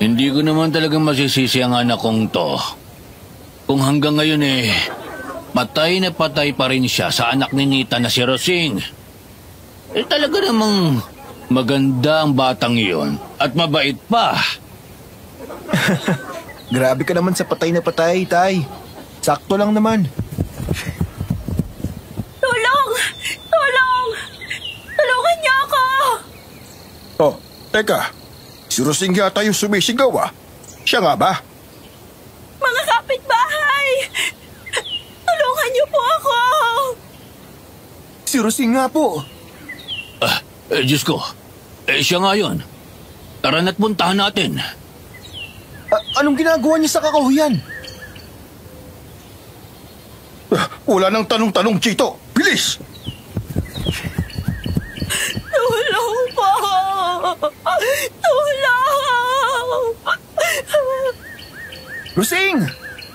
Hindi ko naman talagang masisisi ang anak kong to. Kung hanggang ngayon patay na patay pa rin siya sa anak ni Nita na si Rosing. Talaga namang maganda ang batang iyon at mabait pa. Grabe ka naman sa patay na patay, Tay. Sakto lang naman. Tulong! Tulong! Tulungan niyo ako! Oh, teka. Si Rosing yata yung sumisigaw Siya nga ba? Mga kapitbahay! Tulungan niyo po ako! Si Rosing nga po. Diyos ko. Siya nga yun. Tara na't puntahan natin. Anong ginagawa niya sa kakahuyan? Wala nang tanong-tanong, Chito. Bilis! Tulong po! Tulong! Rosing!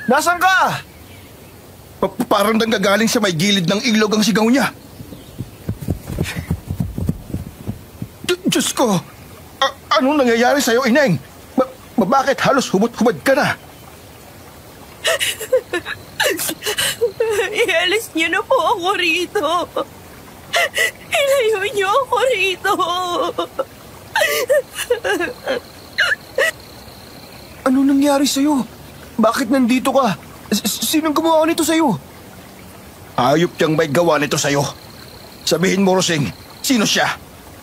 Nasaan ka? Parang nanggagaling sa may gilid ng ilog ang sigaw niya. Diyos ko! Anong nangyayari sa'yo, Ineng? Bakit halos hubad ka na? Ialis niyo na po ako rito. Ilayo niyo ako rito. Ano nangyari sa'yo? Bakit nandito ka? Sinong gumawa nito sa'yo? Hayop niyang may gawa nito sa'yo. Sabihin mo, Rosing, sino siya?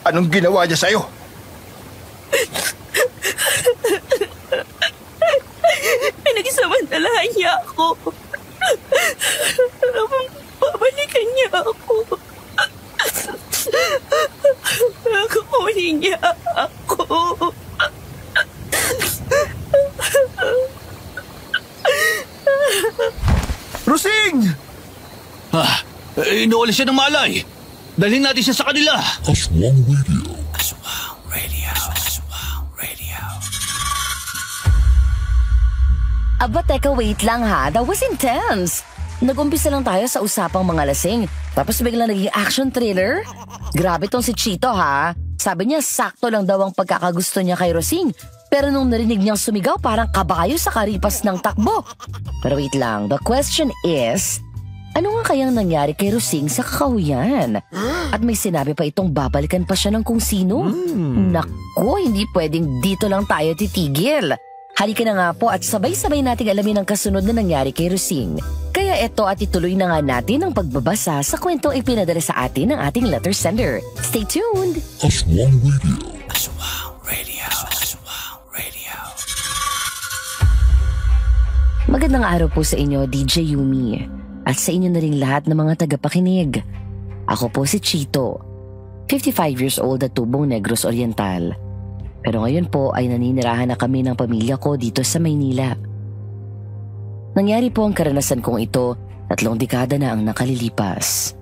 Anong ginawa niya sa'yo? Pinagsamantalahan niya ako. Babalikan niya ako. Kukunin niya ako. Rosing! Inuulis siya ng malay. Dalhin natin siya sa kanila. Aswang Radio. Aswang Radio. Aswang Radio. Aba, teka, wait lang ha. That was intense. Nag-umpisa lang tayo sa usapang mga lasing. Tapos biglang naging action thriller. Grabe tong si Chito ha. Sabi niya sakto lang daw ang pagkakagusto niya kay Rosing. Pero nung narinig niyang sumigaw, parang kabayo sa karipas ng takbo. Pero wait lang, the question is, ano nga kayang nangyari kay Rosing sa kakahuyan? At may sinabi pa itong babalikan pa siya ng kung sino? Naku, hindi pwedeng dito lang tayo titigil. Halika na nga po at sabay-sabay nating alamin ang kasunod na nangyari kay Rosing. Kaya eto at ituloy na nga natin ang pagbabasa sa kwentong ipinadala sa atin ng ating letter sender. Stay tuned! Aswang Radio. Aswang Radio. Aswang Radio. Magandang araw po sa inyo, DJ Yumi. At sa inyo na rin lahat ng mga tagapakinig. Ako po si Chito, 55 years old at tubong Negros Oriental. Pero ngayon po ay naninirahan na kami ng pamilya ko dito sa Maynila. Nangyari po ang karanasan kong ito, 3 dekada na ang nakalilipas.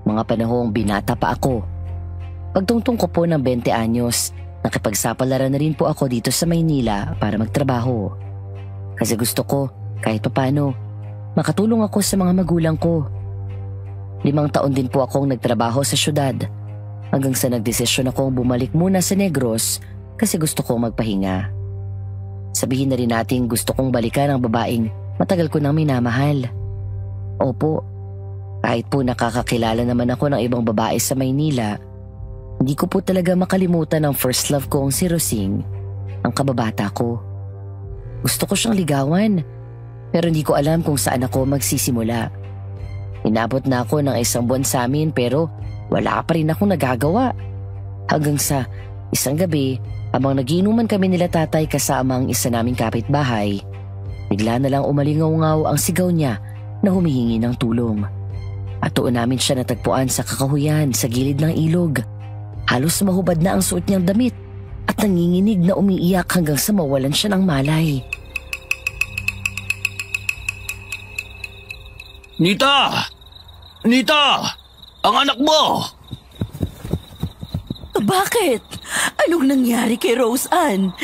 Mga panahong binata pa ako. Pagtungtong ko po ng 20 anyos, nakipagsapalaran na rin po ako dito sa Maynila para magtrabaho. Kasi gusto ko, kahit papano, makatulong ako sa mga magulang ko. 5 taon din po akong nagtrabaho sa syudad hanggang sa nagdesisyon akong bumalik muna sa Negros kasi gusto kong magpahinga. Sabihin na rin natin gusto kong balikan ang babaeng matagal ko nang minamahal. Opo, kahit po nakakakilala naman ako ng ibang babae sa Maynila, hindi ko po talaga makalimutan ang first love kong si Rosing, ang kababata ko. Gusto ko siyang ligawan, pero hindi ko alam kung saan ako magsisimula. Inabot na ako ng 1 buwan sa amin pero wala pa rin akong nagagawa. Hanggang sa isang gabi, habang nagiinuman kami nila tatay kasama ang isa naming kapitbahay, bigla na lang umalingaw-ngaw ang sigaw niya na humihingi ng tulong. At doon namin siya natagpuan sa kakahuyan sa gilid ng ilog. Halos mahubad na ang suot niyang damit at nanginginig na umiiyak hanggang sa mawalan siya ng malay. Nita! Nita! Ang anak mo! Bakit? Anong nangyari kay Rose Ann?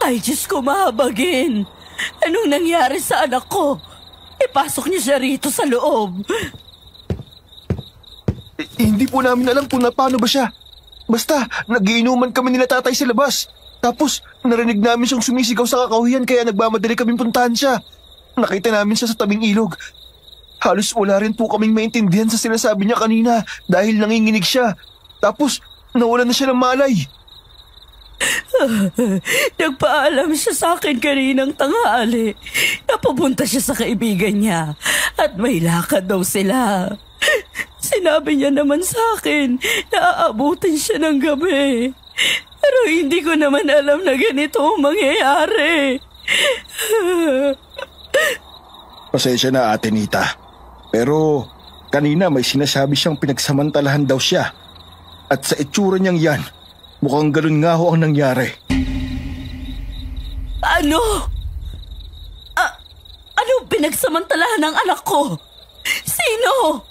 Ay, Diyos ko, mahabagin. Anong nangyari sa anak ko? Ipasok niyo siya rito sa loob. Hindi po namin alam kung paano ba siya. Basta, nagiinuman kami nila tatay sa labas. Tapos, narinig namin siyang sumisigaw sa kakahuyan kaya nagmamadali kaming puntahan siya. Nakita namin siya sa tabing ilog. Halos wala rin po kaming maintindihan sa sinasabi niya kanina dahil nanginginig siya. Tapos, nawalan na siya ng malay. Nagpaalam siya sa akin kaninang tanghali na pupunta siya sa kaibigan niya at may lakad daw sila. Sinabi niya naman sa akin na aabutin siya ng gabi. Pero hindi ko naman alam na ganito ang mangyayari. Pasensya na, Ate Nita. Pero kanina may sinasabi siyang pinagsamantalahan daw siya. At sa itsura niyang yan, mukhang ganun nga ho ang nangyari. Ano? Ano pinagsamantalahan ng anak ko? Sino?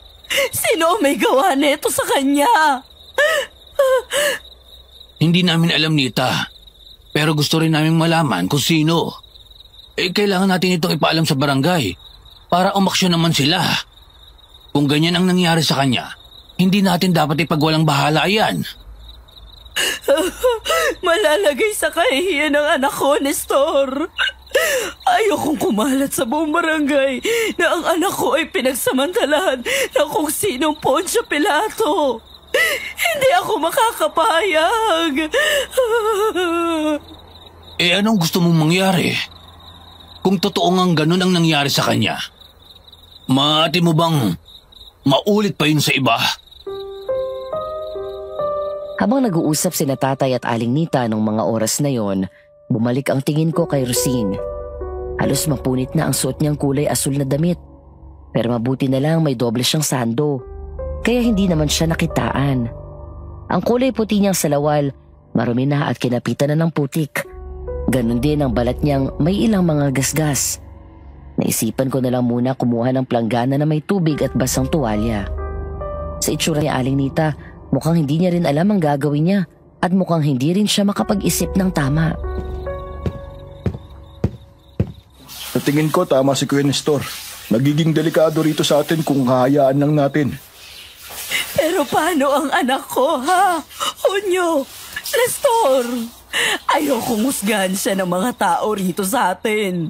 Sino ang may gawa nito sa kanya? Hindi namin alam, Nita. Pero gusto rin namin malaman kung sino. Kailangan natin itong ipaalam sa barangay para umaksyon naman sila. Kung ganyan ang nangyari sa kanya, hindi natin dapat ipagwalang bahala yan. Malalagay sa kahihiyan ng anak ko, Nestor. Ayokong kumalat sa buong barangay na ang anak ko ay pinagsamantalahan ng kung sinong Poncio Pilato. Hindi ako makakapayag. Anong gusto mong mangyari? Kung totoo ngang ganun ang nangyari sa kanya, maaari mo bang maulit pa yun sa iba? Habang nag-uusap sina tatay at aling Nita nung mga oras na yon, bumalik ang tingin ko kay Rosing. Halos mapunit na ang suot niyang kulay asul na damit. Pero mabuti na lang may doble siyang sando, kaya hindi naman siya nakitaan. Ang kulay puti niyang salawal, marumi na at kinapitan na ng putik. Ganon din ang balat niyang may ilang mga gasgas. Naisipan ko na lang muna kumuha ng planggana na may tubig at basang tuwalya. Sa itsura ni aling Nita, mukhang hindi niya rin alam ang gagawin niya at mukhang hindi rin siya makapag-isip ng tama. Sa tingin ko, tama si Kuya Nestor. Nagiging delikado rito sa atin kung hahayaan lang natin. Pero paano ang anak ko, ha? Hunyo, Nestor, ayokong husgahan siya ng mga tao rito sa atin.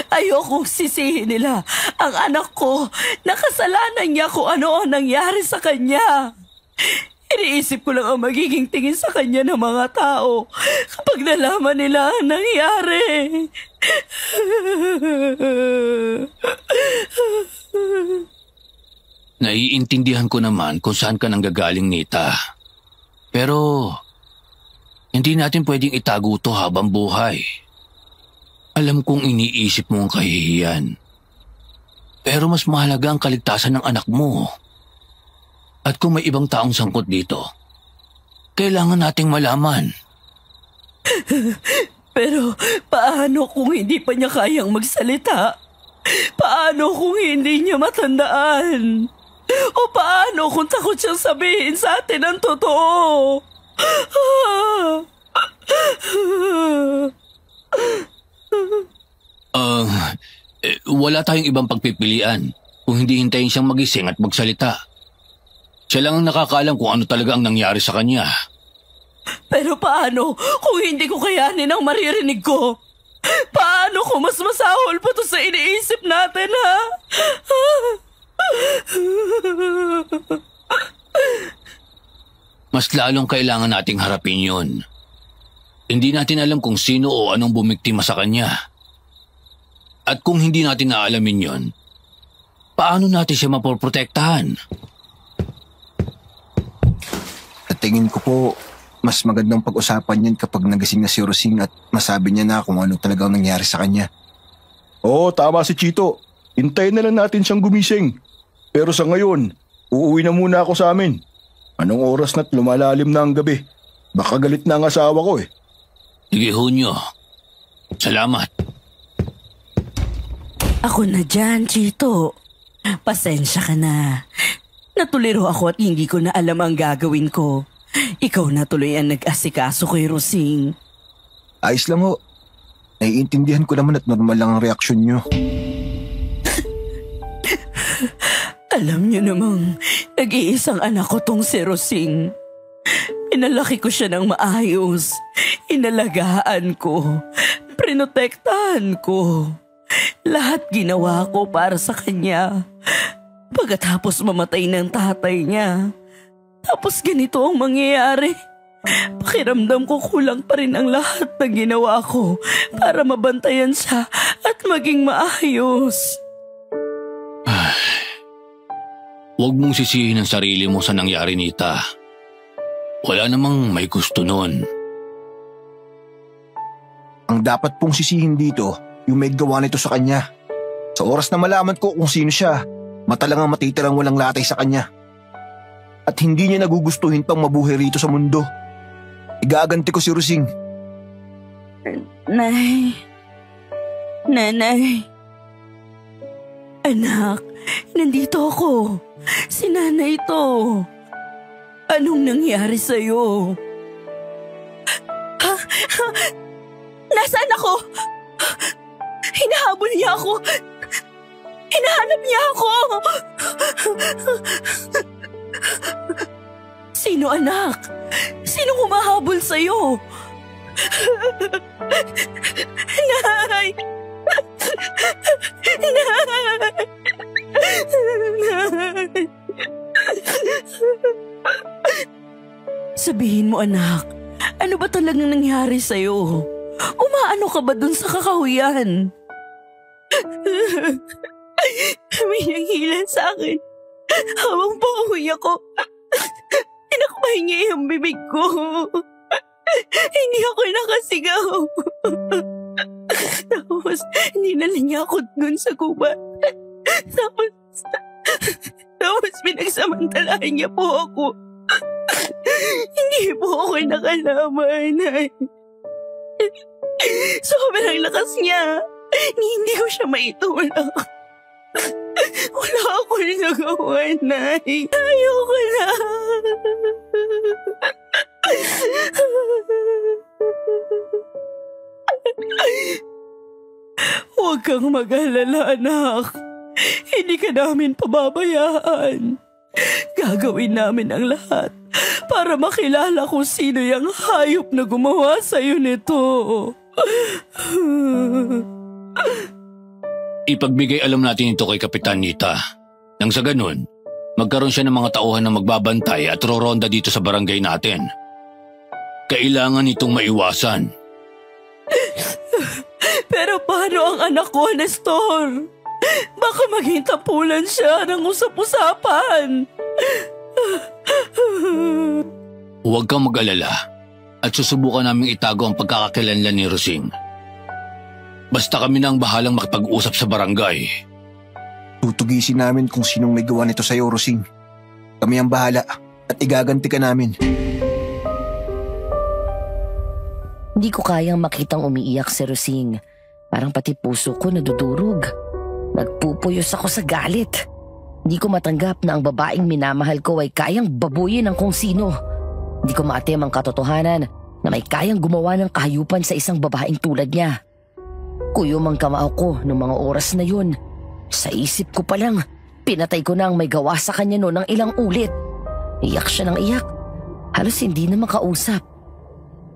Ayokong sisihin nila ang anak ko na kasalanan niya kung ano ang nangyari sa kanya. Iniisip ko lang ang magiging tingin sa kanya ng mga tao kapag nalaman nila ang nangyari. Naiintindihan ko naman kung saan ka nanggagaling, Nita. Pero hindi natin pwedeng itago to habang buhay. Alam kong iniisip mo ang kahihiyan. Pero mas mahalaga ang kaligtasan ng anak mo. At kung may ibang taong sangkot dito, kailangan nating malaman. Pero paano kung hindi pa niya kayang magsalita? Paano kung hindi niya matandaan? O paano kung takot siyang sabihin sa atin ang totoo? Wala tayong ibang pagpipilian kung hindi hintayin siyang magising at magsalita. Siya lang ang nakakaalam kung ano talaga ang nangyari sa kanya. Pero paano kung hindi ko kayanin ang maririnig ko? Paano kung mas masahol pa to sa iniisip natin, ha? Mas lalong kailangan nating harapin yun. Hindi natin alam kung sino o anong bumiktima sa kanya. At kung hindi natin naalamin yun, paano natin siya mapoprotektahan? Sa tingin ko po, mas magandang pag-usapan yan kapag nagising na si Rosing at masabi niya na kung ano talagang nangyari sa kanya. Oo, tama si Chito. Hintayin na lang natin siyang gumising. Pero sa ngayon, uuwi na muna ako sa amin. Anong oras na't lumalalim na ang gabi? Baka galit na ang asawa ko eh. Sige, Hunyo. Salamat. Ako na dyan, Chito. Pasensya ka na. Natuliro ako at hindi ko na alam ang gagawin ko. Ikaw na tuloy ang nag-asikaso kay Rosing. Ayos lang ho. Naiintindihan ko naman at normal lang ang reaksyon niyo. Alam niyo namang nag-iisang anak ko tong si Rosing. Pinalaki ko siya ng maayos. Inalagaan ko. Prinotektahan ko. Lahat ginawa ko para sa kanya. Pagkatapos mamatay ng tatay niya. Tapos ganito ang mangyayari. Pakiramdam ko kulang pa rin ang lahat ng ginawa ko para mabantayan siya at maging maayos. Huwag mong sisihin ang sarili mo sa nangyari, Nita. Wala namang may gusto nun. Ang dapat pong sisihin dito, yung may gawa nito sa kanya. Sa oras na malaman ko kung sino siya, mata lang ang matitirang walang latay sa kanya. At hindi niya nagugustuhin pang mabuhay rito sa mundo. Igaganti ko si Rosing. Nanay. Anak, nandito ako. Si nanay to. Anong nangyari sa'yo? Nasaan ako? Hinahabol niya ako. Hinahanap niya ako. Sino, anak? Sino humahabol sa'yo? Nay! Sabihin mo, anak, ano ba talagang nangyari sa'yo? Umaano ka ba dun sa kakahuyan? May nanghilan sa akin. Habang pauwi ako, tinakbay niya yung bibig ko. Hindi ako nakasigaw. Tapos, ninala niya ako dun sa gubat. Tapos pinagsamantalahan niya po ako. Hindi po ako nakalaman. Sobrang lakas niya. Hindi ko siya maitulak. Wala ako nagawa, Nay. Ayoko na. Huwag kang mag-alala, anak. Hindi ka namin pababayaan. Gagawin namin ang lahat para makilala kung sino yung hayop na gumawa sa'yo nito. Ipagbigay alam natin ito kay Kapitan Nita. Nang sa ganun, magkaroon siya ng mga tauhan na magbabantay at roronda dito sa barangay natin. Kailangan itong maiwasan. Pero paano ang anak ko, Nestor? Baka maging tapulan siya ng usap-usapan. Huwag kang mag-alala at susubukan naming itago ang pagkakakilanlan ni Rosing. Basta kami na ang bahalang makipag-usap sa barangay. Tutugisin namin kung sinong may gawa nito sa'yo, Rosing. Kami ang bahala at igaganti ka namin. Hindi ko kayang makitang umiiyak si Rosing. Parang pati puso ko nadudurog. Nagpupuyos ako sa galit. Hindi ko matanggap na ang babaeng minamahal ko ay kayang babuyin ng kung sino. Hindi ko maatim ang katotohanan na may kayang gumawa ng kahayupan sa isang babaeng tulad niya. Kuyom ang kamao ko noong mga oras na yun. Sa isip ko pa lang, pinatay ko na ang may gawa sa kanya noon ng ilang ulit. Iyak siya ng iyak. Halos hindi na makausap.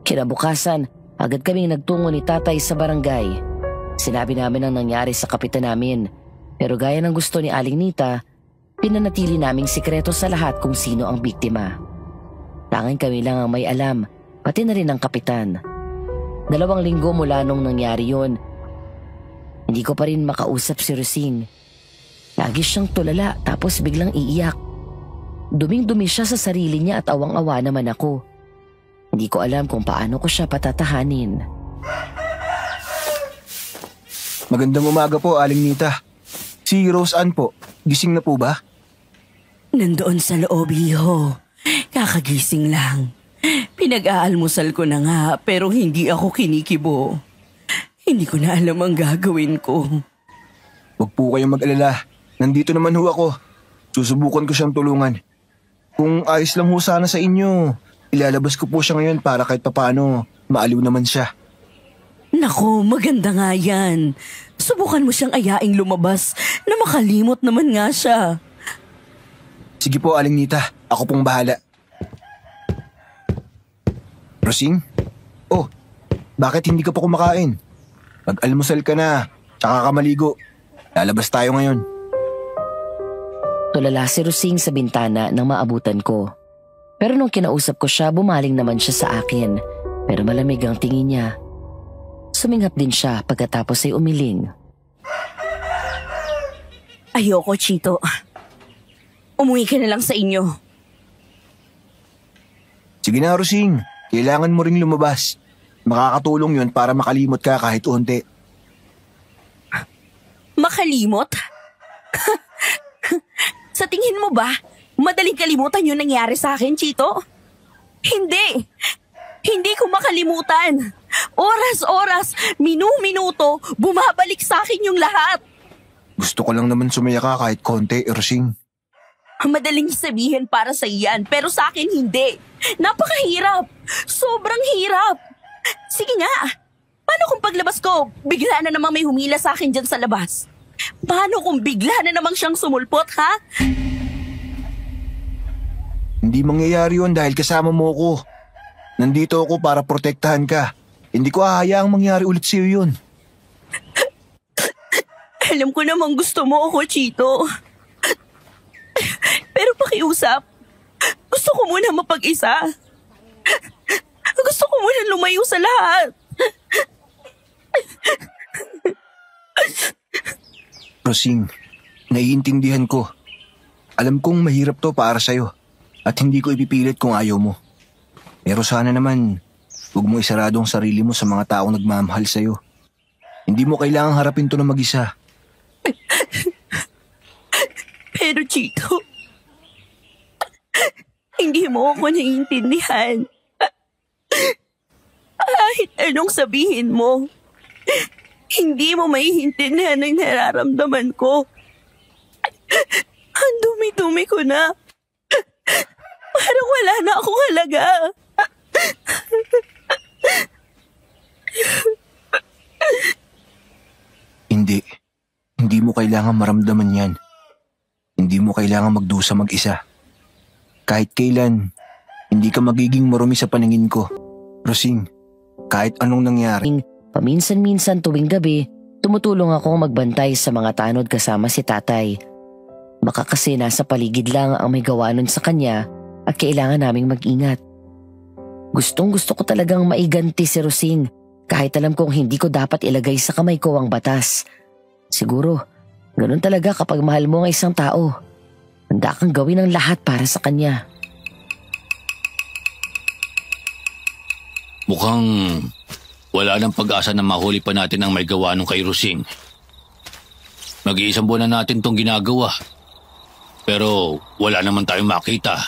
Kinabukasan, agad kaming nagtungo ni tatay sa barangay. Sinabi namin ang nangyari sa kapitan namin. Pero gaya ng gusto ni Aling Nita, pinanatili naming sikreto sa lahat kung sino ang biktima. Tanging kami lang ang may alam, pati na rin ang kapitan. 2 linggo mula nung nangyari yun, hindi ko pa rin makausap si Rosing. Lagi siyang tulala tapos biglang iiyak. Duming-dumi siya sa sarili niya at awang-awa naman ako. Hindi ko alam kung paano ko siya patatahanin. Magandang umaga po, Aling Nita. Si Rose Ann po, gising na po ba? Nandoon sa loob, iho. Kakagising lang. Pinag-aalmusal ko na nga pero hindi ako kinikibo. Hindi ko na alam ang gagawin ko. Huwag po kayong mag-alala. Nandito naman ho ako. Susubukan ko siyang tulungan. Kung ayos lang ho sana sa inyo, ilalabas ko po siya ngayon para kahit papaano maaliw naman siya. Naku, maganda nga yan. Subukan mo siyang ayaing lumabas na makalimot naman nga siya. Sige po, Aling Nita. Ako pong bahala. Rosing? Oh, bakit hindi ka pa kumakain? Mag-almusal ka na, tsaka ka maligo. Lalabas tayo ngayon. Tulala si Rosing sa bintana nang maabutan ko. Pero nung kinausap ko siya, bumaling naman siya sa akin. Pero malamig ang tingin niya. Sumingap din siya pagkatapos ay umiling. Ayoko, Chito. Umuwi ka na lang sa inyo. Sige na, Rosing. Kailangan mo ring lumabas. Makakatulong yun para makalimot ka kahit unti. Makalimot? Sa tingin mo ba, madaling kalimutan yung nangyari sa akin, Chito? Hindi. Hindi ko makalimutan. Oras-oras, minu-minuto, bumabalik sa akin yung lahat. Gusto ko lang naman sumaya ka kahit konti, Rosing. Madaling sabihin para sa iyan, pero sa akin hindi. Napakahirap. Sobrang hirap. Sige nga. Paano kung paglabas ko, bigla na namang may humila sa akin dyan sa labas? Paano kung bigla na namang siyang sumulpot, ha? Hindi mangyayari yun dahil kasama mo ko. Nandito ako para protektahan ka. Hindi ko hahayaang mangyari ulit sa'yo yun. Alam ko namang gusto mo ako, Chito. Pero pakiusap, gusto ko muna mapag-isa. Gusto ko muna lumayo sa lahat. Rosing, naiintindihan ko. Alam kong mahirap to para sa'yo at hindi ko ipipilit kung ayaw mo. Pero sana naman, huwag mo isarado ang sarili mo sa mga taong nagmamahal sa'yo. Hindi mo kailangang harapin to na mag-isa. Pero Chito, hindi mo ako naiintindihan. Kahit anong sabihin mo, hindi mo maiintindihan ang nararamdaman ko. Ang dumi-dumi ko na. Parang wala na akong halaga. Hindi mo kailangan maramdaman yan. Hindi mo kailangan magdusa mag-isa. Kahit kailan, hindi ka magiging marumi sa paningin ko. Rosing, kahit anong nangyari. Paminsan-minsan tuwing gabi, tumutulong akong magbantay sa mga tanod kasama si tatay. Baka kasi nasa paligid lang ang may gawa nun sa kanya at kailangan naming mag-ingat. Gustong-gusto ko talagang maiganti si Rosing kahit alam kong hindi ko dapat ilagay sa kamay ko ang batas. Siguro, ganun talaga kapag mahal mo ang isang tao. Handa kang gawin ang lahat para sa kanya. Mukhang wala nang pag-asa na mahuli pa natin ang may gawa nung kay Rosing. Mag-iisang buwan na natin tong ginagawa. Pero wala naman tayong makita.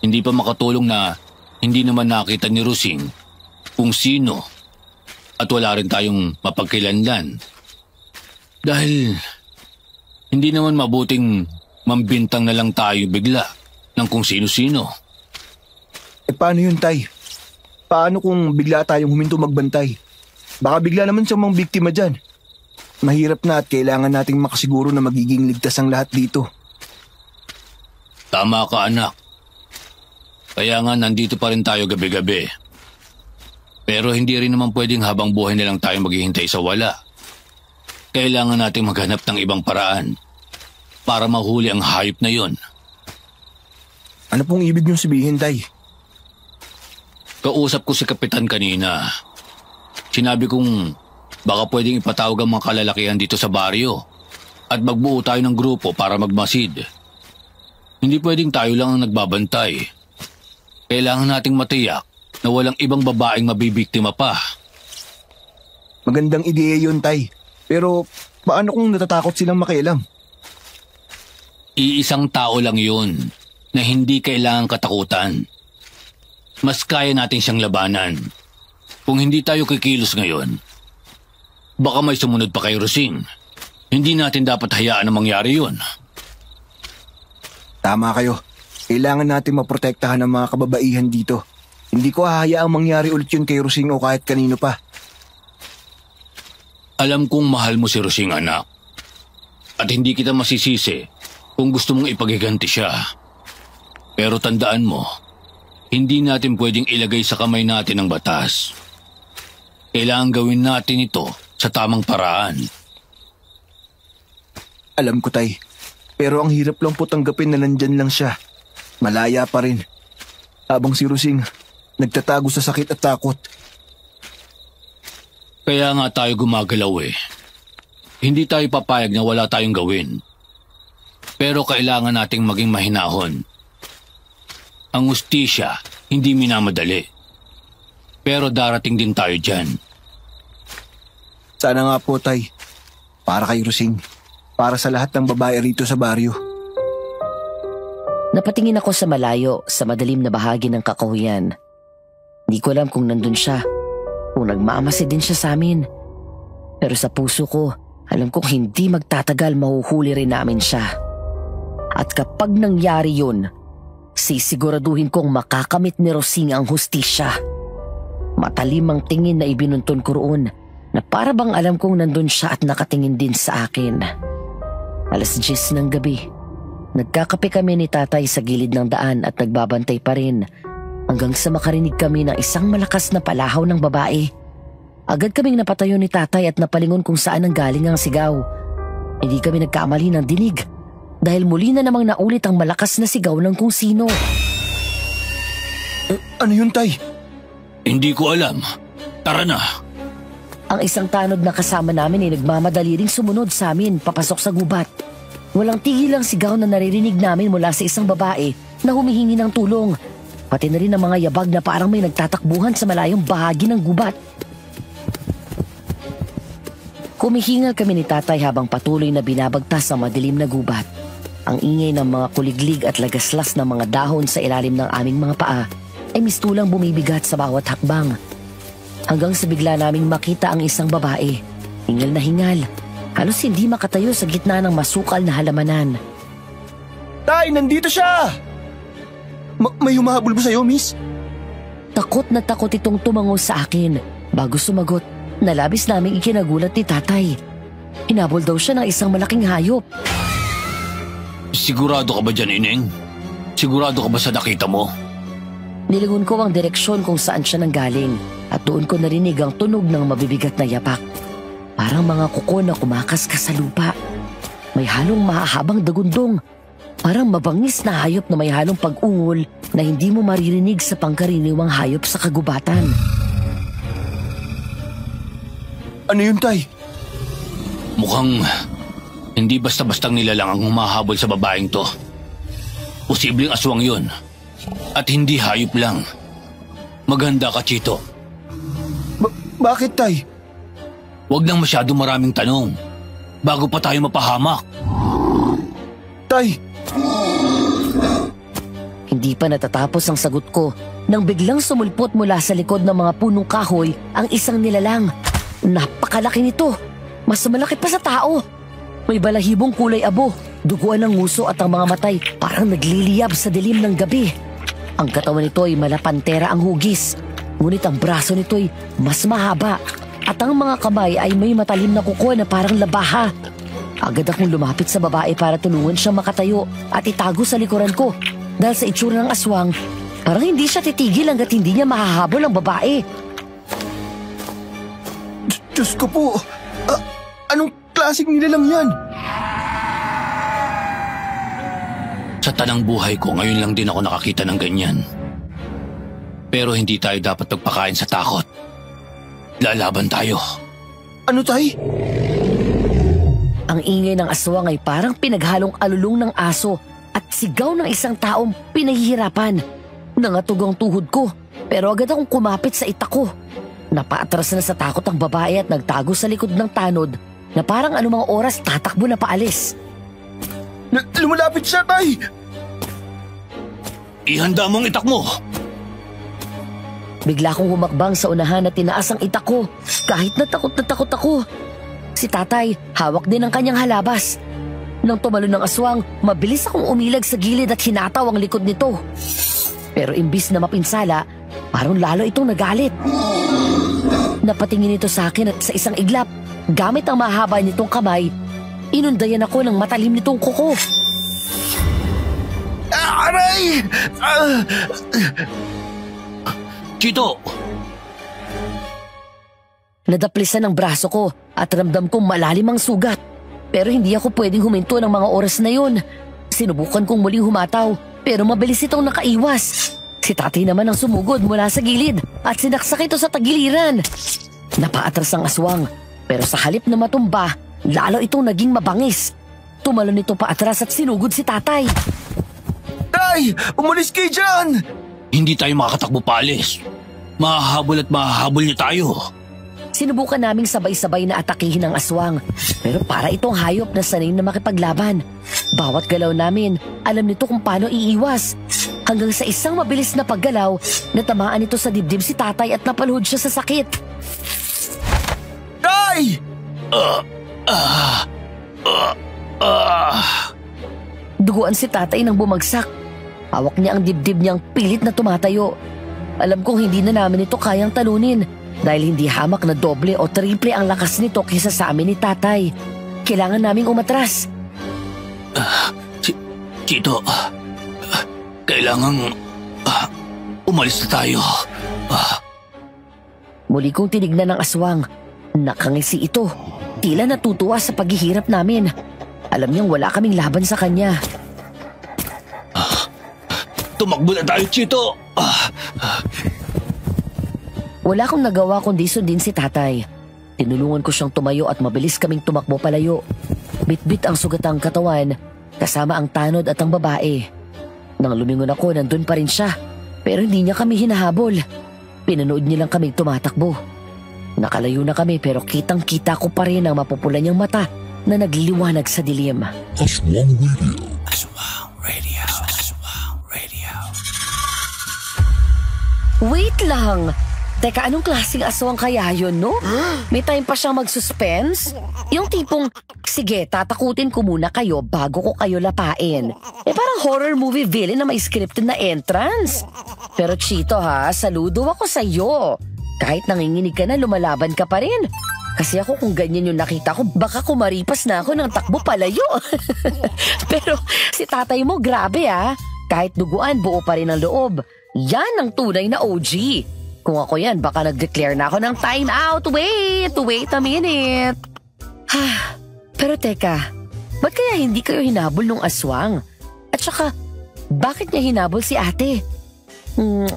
Hindi pa makatulong na hindi naman nakita ni Rosing kung sino at wala rin tayong mapagkilanlan. Dahil hindi naman mabuting mambintang na lang tayo bigla ng kung sino-sino. Paano yun, Tay? Paano kung bigla tayong huminto magbantay? Baka bigla naman siyang mga biktima dyan. Mahirap na at kailangan nating makasiguro na magiging ligtas ang lahat dito. Tama ka, anak. Kaya nga nandito pa rin tayo gabi-gabi. Pero hindi rin naman pwedeng habang buhay na lang tayo maghihintay sa wala. Kailangan nating maghanap ng ibang paraan para mahuli ang hayop na yon. Ano pong ibig niyong sabihin, Tay? Kausap ko si Kapitan kanina. Sinabi kong baka pwedeng ipatawag ang mga kalalakihan dito sa baryo at magbuo tayo ng grupo para magmasid. Hindi pwedeng tayo lang ang nagbabantay. Kailangan nating matiyak na walang ibang babaeng mabibiktima pa. Magandang ideya yun, Tay. Pero paano kung natatakot silang makialam? Iisang tao lang yun na hindi kailangang katakutan. Mas kaya natin siyang labanan. Kung hindi tayo kikilos ngayon, baka may sumunod pa kay Rosing. Hindi natin dapat hayaan na mangyari yun. Tama kayo. Kailangan natin maprotektahan ang mga kababaihan dito. Hindi ko hahayaang mangyari ulit yun kay Rosing o kahit kanino pa. Alam kong mahal mo si Rosing, anak. At hindi kita masisisi kung gusto mong ipagiganti siya. Pero tandaan mo, Hindi natin pwedeng ilagay sa kamay natin ang batas. Kailangan gawin natin ito sa tamang paraan. Alam ko, Tay. Pero ang hirap lang po tanggapin na nandyan lang siya. Malaya pa rin. Habang si Rosing, nagtatago sa sakit at takot. Kaya nga tayo gumagalaw eh. Hindi tayo papayag na wala tayong gawin. Pero kailangan nating maging mahinahon. Ang hustisya, hindi minamadali. Pero darating din tayo dyan. Sana nga po, Tay. Para kay Rosing. Para sa lahat ng babae rito sa baryo. Napatingin ako sa malayo sa madilim na bahagi ng kakahuyan. Hindi ko alam kung nandun siya. Kung nagmamasi din siya sa amin. Pero sa puso ko, alam kong hindi magtatagal mahuhuli rin namin siya. At kapag nangyari yun, sisiguraduhin kong makakamit ni Rosing ang hustisya. Matalim ang tingin na ibinunton ko roon na para bang alam kong nandun siya at nakatingin din sa akin. 10:00 ng gabi. Nagkakape kami ni tatay sa gilid ng daan at nagbabantay pa rin hanggang sa makarinig kami ng isang malakas na palahaw ng babae. Agad kaming napatayo ni tatay at napalingon kung saan ang galing ang sigaw. Hindi kami nagkamali ng dinig dahil muli na namang naulit ang malakas na sigaw ng kung sino. Ano yun, Tay? Hindi ko alam. Tara na. Ang isang tanod na kasama namin ay nagmamadali ring sumunod sa amin papasok sa gubat. Walang tigil ang sigaw na naririnig namin mula sa isang babae na humihingi ng tulong. Pati na rin ang mga yabag na parang may nagtatakbuhan sa malayong bahagi ng gubat. Kumihingal kami ni tatay habang patuloy na binabagtas ang madilim na gubat. Ang ingay ng mga kuliglig at lagaslas ng mga dahon sa ilalim ng aming mga paa ay mistulang bumibigat sa bawat hakbang. Hanggang sa bigla naming makita ang isang babae. Hingal na hingal. Halos hindi makatayo sa gitna ng masukal na halamanan. Tay, nandito siya! May humahabol ba sa'yo, miss? Takot na takot itong tumango sa akin. Bago sumagot, nalabis naming ikinagulat ni tatay. Hinabol daw siya ng isang malaking hayop. Sigurado ka ba dyan, Ineng? Sigurado ka ba sa nakita mo? Nilingon ko ang direksyon kung saan siya nanggaling at doon ko narinig ang tunog ng mabibigat na yapak. Parang mga kuko na kumakaskas sa lupa. May halong mahahabang dagundong. Parang mabangis na hayop na may halong pag-ungol na hindi mo maririnig sa pangkaraniwang hayop sa kagubatan. Ano yun, Tay? Mukhang hindi basta-bastang nilalang ang humahabol sa babaeng to. Posibleng aswang yun. At hindi hayop lang. Maganda ka, Chito. Bakit, Tay? Huwag nang masyado maraming tanong bago pa tayo mapahamak. Tay! Hindi pa natatapos ang sagot ko nang biglang sumulpot mula sa likod ng mga punong kahoy ang isang nilalang. Napakalaki nito. Mas malaki pa sa tao. May balahibong kulay abo, duguan ng nguso at ang mga matay parang nagliliyab sa dilim ng gabi. Ang katawan nito ay malapantera ang hugis, ngunit ang braso nito ay mas mahaba at ang mga kamay ay may matalim na kuko na parang labaha. Agad akong lumapit sa babae para tulungan siyang makatayo at itago sa likuran ko dahil sa itsura ng aswang, parang hindi siya titigil hanggat hindi niya mahahabol ang babae. Diyos ko po! Anong klaseng nilalang yan? Sa tanang buhay ko, ngayon lang din ako nakakita ng ganyan. Pero hindi tayo dapat magpakain sa takot. Lalaban tayo. Ano, Tay? Ang ingay ng aswang ay parang pinaghalong alulong ng aso at sigaw ng isang taong pinahihirapan. Nangatog ang tuhod ko, pero agad akong kumapit sa itak ko. Napaatras na sa takot ang babae at nagtago sa likod ng tanod na parang anumang oras tatakbo na paalis. Lumalapit siya, Tay! Ihanda mo ang itak mo! Bigla akong humakbang sa unahan at tinaas ang itak ko kahit na takot ako. Si tatay, hawak din ang kanyang halabas. Nang tumalo ng aswang, mabilis akong umilag sa gilid at hinataw ang likod nito. Pero imbis na mapinsala, parang lalo itong nagalit. Napatingin ito sa akin at sa isang iglap, gamit ang mahaba nitong kamay, inundayan ako ng matalim nitong kuko. Aray! Chito! Nadaplisan ang braso ko at ramdam kong malalim ang sugat. Pero hindi ako pwedeng huminto ng mga oras na yun. Sinubukan kong muling humataw pero mabilis itong nakaiwas. Si tatay naman ang sumugod mula sa gilid at sinaksak ito sa tagiliran. Napaatras ang aswang pero sa halip na matumba, lalo itong naging mabangis. Tumalon ito paatras at sinugod si tatay. Tay! Umalis kayo dyan! Hindi tayo makakatakbo paalis. Mahahabol at mahahabol niya tayo. Sinubukan naming sabay-sabay na atakihin ang aswang pero para itong hayop na sanay na makipaglaban. Bawat galaw namin, alam nito kung paano iiwas. Hanggang sa isang mabilis na paggalaw, natamaan ito sa dibdib si tatay at napaluhod siya sa sakit. Tay! Duguan si tatay nang bumagsak. Hawak niya ang dibdib niyang pilit na tumatayo. Alam kong hindi na namin ito kayang talunin dahil hindi hamak na doble o triple ang lakas nito kaysa sa amin ni tatay. Kailangan naming umatras. Chito, kailangang umalis na tayo. Muli kong tinignan ng aswang. Nakangisi ito. Tila natutuwa sa paghihirap namin. Alam niyang wala kaming laban sa kanya. Tumakbo na tayo, Chito! Wala akong nagawa kundi sundin si tatay. Tinulungan ko siyang tumayo at mabilis kaming tumakbo palayo. Bit-bit ang sugatang katawan, kasama ang tanod at ang babae. Nang lumingon ako, nandun pa rin siya. Pero hindi niya kami hinahabol. Pinanood niya lang kaming tumatakbo. Nakalayo na kami pero kitang-kita ko pa rin ang mapupula niyang mata na nagliliwanag sa dilim. Aswang Radio. Wait lang! Teka, anong klaseng aswang kaya yun, no? May time pa siyang mag-suspense? Yung tipong, sige, tatakutin ko muna kayo bago ko kayo lapain. Parang horror movie villain na may scripted na entrance. Pero Chito ha, saludo ako sa'yo. Kahit nanginginig ka na, lumalaban ka pa rin. Kasi ako kung ganyan yung nakita ko, baka kumaripas na ako ng takbo palayo. Pero si tatay mo, grabe ha. Kahit duguan, buo pa rin ang loob. Yan ang tunay na OG. Kung ako yan, baka nag-declare na ako ng time out. Wait a minute. Pero teka, ba't kaya hindi kayo hinabol nung aswang? At saka, bakit niya hinabol si ate?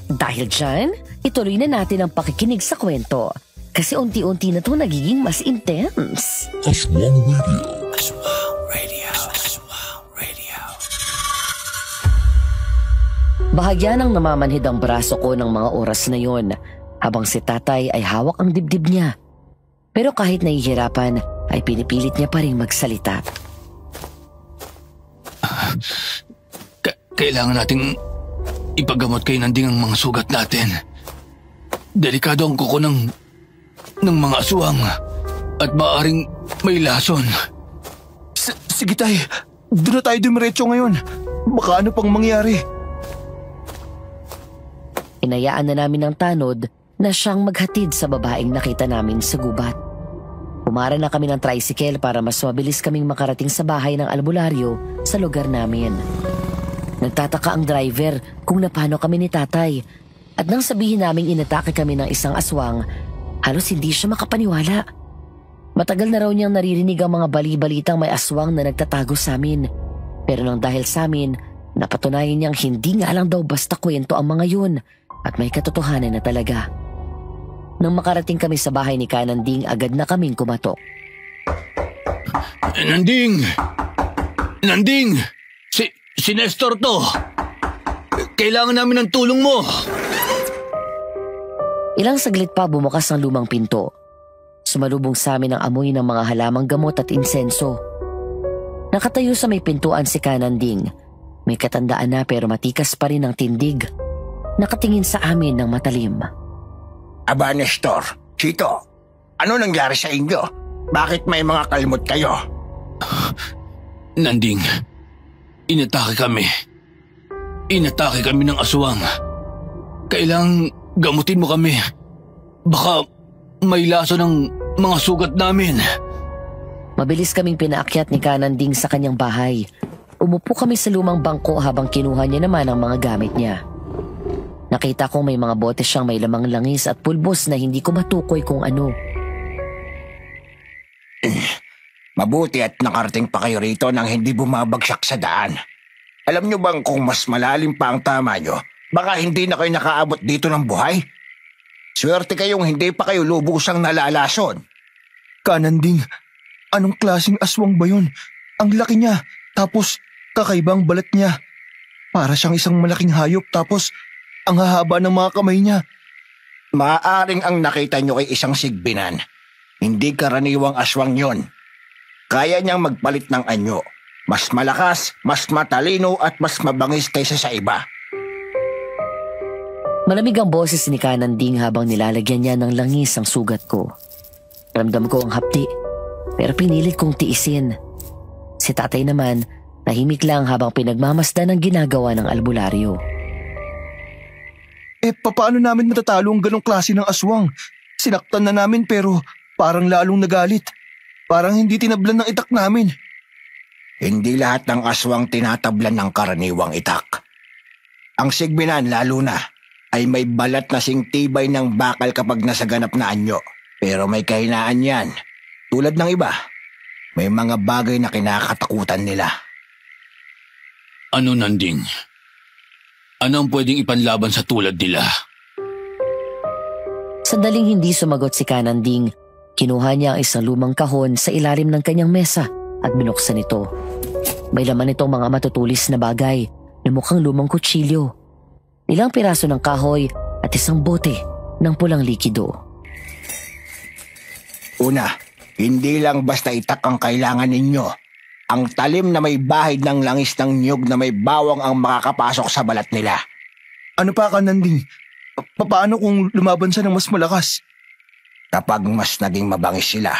Dahil dyan, ituloy na natin ang pakikinig sa kwento. Kasi unti-unti na ito nagiging mas intense. Aswang Radio. Bahagya nang namamanhid ang braso ko ng mga oras na yon, habang si tatay ay hawak ang dibdib niya. Pero kahit nahihirapan, ay pinipilit niya pa rin magsalita. Kailangan nating ipagamot kay Nanding ang mga sugat natin. Delikado ang kuko ng mga aswang at maaring may lason. Sige tay, doon na tayo dumiretso ngayon. Baka ano pang mangyari. Inayaan na namin ng tanod na siyang maghatid sa babaeng nakita namin sa gubat. Pumara na kami ng tricycle para mas mabilis kaming makarating sa bahay ng albularyo sa lugar namin. Nagtataka ang driver kung napano kami ni tatay. At nang sabihin naming inatake kami ng isang aswang, halos hindi siya makapaniwala. Matagal na raw niyang naririnig ang mga bali-balitang may aswang na nagtatago sa amin. Pero nang dahil sa amin, napatunayan niyang hindi nga lang daw basta kwento ang mga yun at may katotohanan na talaga. Nang makarating kami sa bahay ni Kananding, agad na kaming kumatok. Nanding! Si Nestor to! Kailangan namin ng tulong mo! Ilang saglit pa bumukas ang lumang pinto. Sumalubong sa amin ang amoy ng mga halamang gamot at insenso. Nakatayo sa may pintuan si Kananding. May katandaan na pero matikas pa rin ang tindig. Nakatingin sa amin ng matalim. Aba, Nestor, Chito, ano nangyari sa inyo? Bakit may mga kalmot kayo? Nanding, inatake kami. Inatake kami ng aswang. Kailangang gamutin mo kami. Baka may laso ng mga sugat namin. Mabilis kaming pinaakyat ni Kananding sa kanyang bahay. Umupo kami sa lumang bangko habang kinuha niya naman ang mga gamit niya. Nakita kong may mga bote siyang may lamang langis at pulbos na hindi ko matukoy kung ano. Mabuti at nakarating pa kayo rito nang hindi bumabagsak sa daan. Alam nyo bang kung mas malalim pa ang tama nyo, baka hindi na kayo nakaabot dito ng buhay? Swerte kayong hindi pa kayo lubusang nalalason. Kananding, anong klaseng aswang ba yun? Ang laki niya, tapos kakaibang balat niya. Para siyang isang malaking hayop, tapos ang hahaba ng mga kamay niya. Maaaring ang nakita nyo ay isang sigbinan. Hindi karaniwang aswang yon. Kaya niyang magpalit ng anyo. Mas malakas, mas matalino at mas mabangis kaysa sa iba. Malamig ang boses ni Kananding habang nilalagyan niya ng langis ang sugat ko. Ramdam ko ang hapdi, pero pinilit kong tiisin. Si tatay naman, tahimik lang habang pinagmamasdan ang ginagawa ng albularyo. Paano namin matatalo ang ganong klase ng aswang? Sinaktan na namin pero parang lalong nagalit. Parang hindi tinablan ng itak namin. Hindi lahat ng aswang tinatablan ng karaniwang itak. Ang sigbinan lalo na ay may balat na singtibay ng bakal kapag nasaganap na anyo. Pero may kahinaan yan. Tulad ng iba, may mga bagay na kinakatakutan nila. Ano, Nanding? Ano ang pwedeng ipanlaban sa tulad nila? Sandaling hindi sumagot si Kananding, kinuha niya ang isang lumang kahon sa ilalim ng kanyang mesa at binuksan ito. May laman itong mga matutulis na bagay na mukhang lumang kutsilyo, ilang piraso ng kahoy at isang bote ng pulang likido. Una, hindi lang basta itak ang kailangan ninyo. Ang talim na may bahid ng langis ng niyog na may bawang ang makakapasok sa balat nila. Ano pa, Kananding? Paano kung lumaban siya ng mas malakas? Kapag mas naging mabangis sila,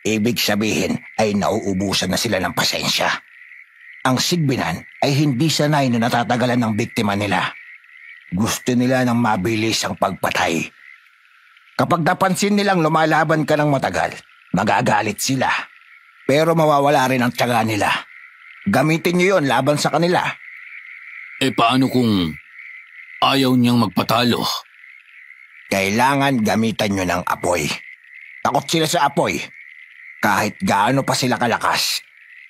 ibig sabihin ay nauubusan na sila ng pasensya. Ang sigbinan ay hindi sanay na natatagalan ng biktima nila. Gusto nila ng mabilis ang pagpatay. Kapag napansin nilang lumalaban ka ng matagal, magagalit sila. Pero mawawala rin ang tiyaga nila. Gamitin niyo yon laban sa kanila. Paano kung ayaw niyang magpatalo? Kailangan gamitan nyo ng apoy. Takot sila sa apoy. Kahit gaano pa sila kalakas.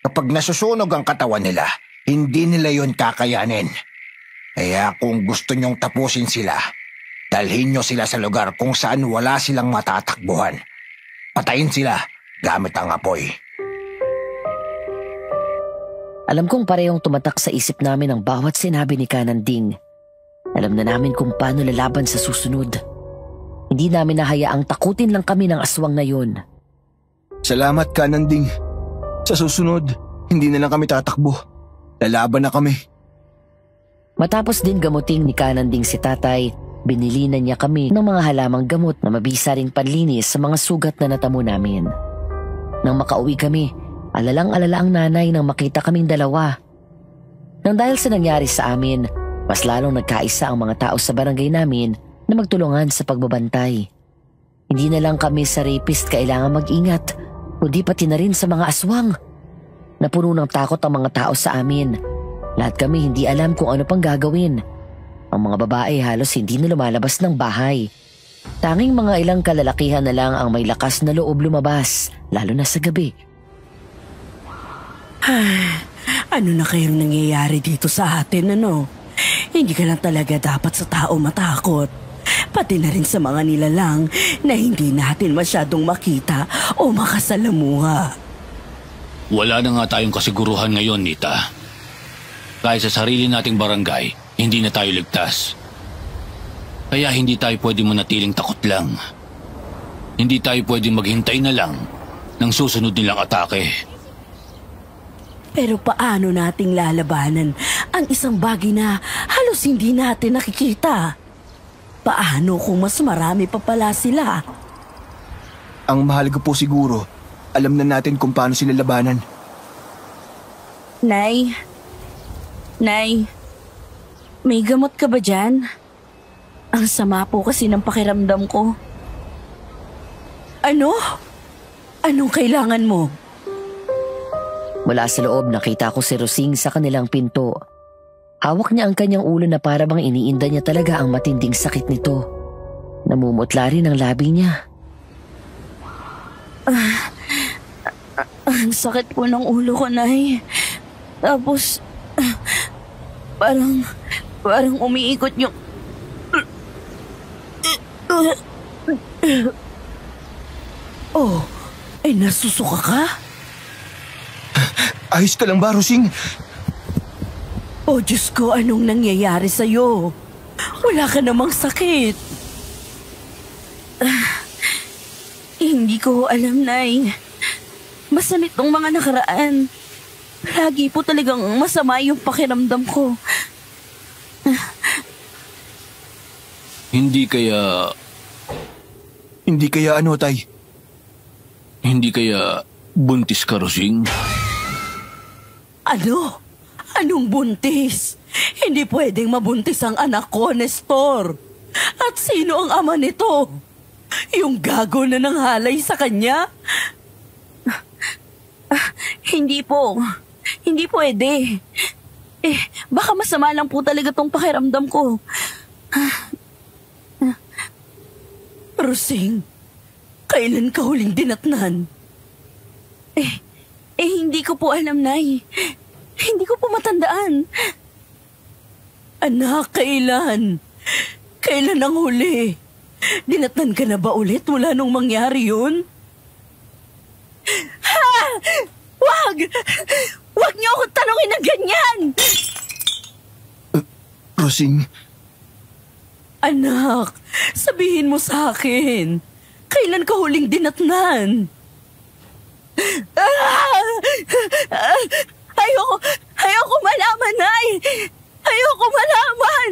Kapag nasusunog ang katawan nila, hindi nila yon kakayanin. Kaya kung gusto nyong tapusin sila, dalhin nyo sila sa lugar kung saan wala silang matatakbuhan. Patayin sila gamit ang apoy. Alam kong parehong tumatak sa isip namin ang bawat sinabi ni Kananding. Alam na namin kung paano lalaban sa susunod. Hindi namin nahayaang takutin lang kami ng aswang na yun. Salamat, Kananding. Sa susunod, hindi na lang kami tatakbo. Lalaban na kami. Matapos din gamuting ni Kananding si tatay, binili na niya kami ng mga halamang gamot na mabisa ring panlinis sa mga sugat na natamo namin. Nang makauwi kami, alalang-alala ang nanay nang makita kaming dalawa. Nang dahil sa nangyari sa amin, mas lalong nagkaisa ang mga tao sa barangay namin na magtulungan sa pagbabantay. Hindi na lang kami sa rapist kailangan mag-ingat, kundi pati na rin sa mga aswang. Napuno ng takot ang mga tao sa amin. Lahat kami hindi alam kung ano pang gagawin. Ang mga babae halos hindi na lumalabas ng bahay. Tanging mga ilang kalalakihan na lang ang may lakas na loob lumabas, lalo na sa gabi. Ano na kayang nangyayari dito sa atin, ano? Hindi ka lang talaga dapat sa tao matakot. Pati na rin sa mga nilalang na hindi natin masyadong makita o makasalamuha. Wala na nga tayong kasiguruhan ngayon, Nita. Kahit sa sarili nating barangay, hindi na tayo ligtas. Kaya hindi tayo pwede manatiling takot lang. Hindi tayo pwede maghintay na lang ng susunod nilang atake. Pero paano nating lalabanan ang isang bagay na halos hindi natin nakikita? Paano kung mas marami pa pala sila? Ang mahalaga po siguro, alam na natin kung paano sila labanan. Nay, may gamot ka ba dyan? Ang sama po kasi ng pakiramdam ko. Ano? Anong kailangan mo? Mula sa loob nakita ko si Rosing sa kanilang pinto. Hawak niya ang kanyang ulo na para bang iniinda niya talaga ang matinding sakit nito. Namumutla rin ang labi niya. Ang sakit po ng ulo ko, Nay. Tapos, parang umiikot yung... Oh, ay nasusuka ka? Ayos ka lang ba, Rosing? Oh, Diyos ko, anong nangyayari sa'yo? Wala ka namang sakit. Hindi ko alam, Nay. Basta nitong mga nakaraan, lagi po talagang masama yung pakiramdam ko. Hindi kaya Ano, Tay? Hindi kaya buntis ka, Rosing? Ano? Anong buntis? Hindi pwedeng mabuntis ang anak ko, Nestor. At sino ang ama nito? Yung gago na nanghalay sa kanya? Hindi po. Hindi pwede. Baka masama lang po talaga tong pakiramdam ko. Rosing, kailan ka huling dinatnan? Hindi ko po alam, Nay. Hindi ko po matandaan. Anak, kailan? Kailan ang huli? Dinatnan ka na ba ulit mula nung mangyari yun? Ha! Wag! Wag niyo ako tanungin ng ganyan! Rosing, Anak, sabihin mo sa akin, kailan ka huling dinatnan? Ayoko malaman, Nay! Ayoko malaman!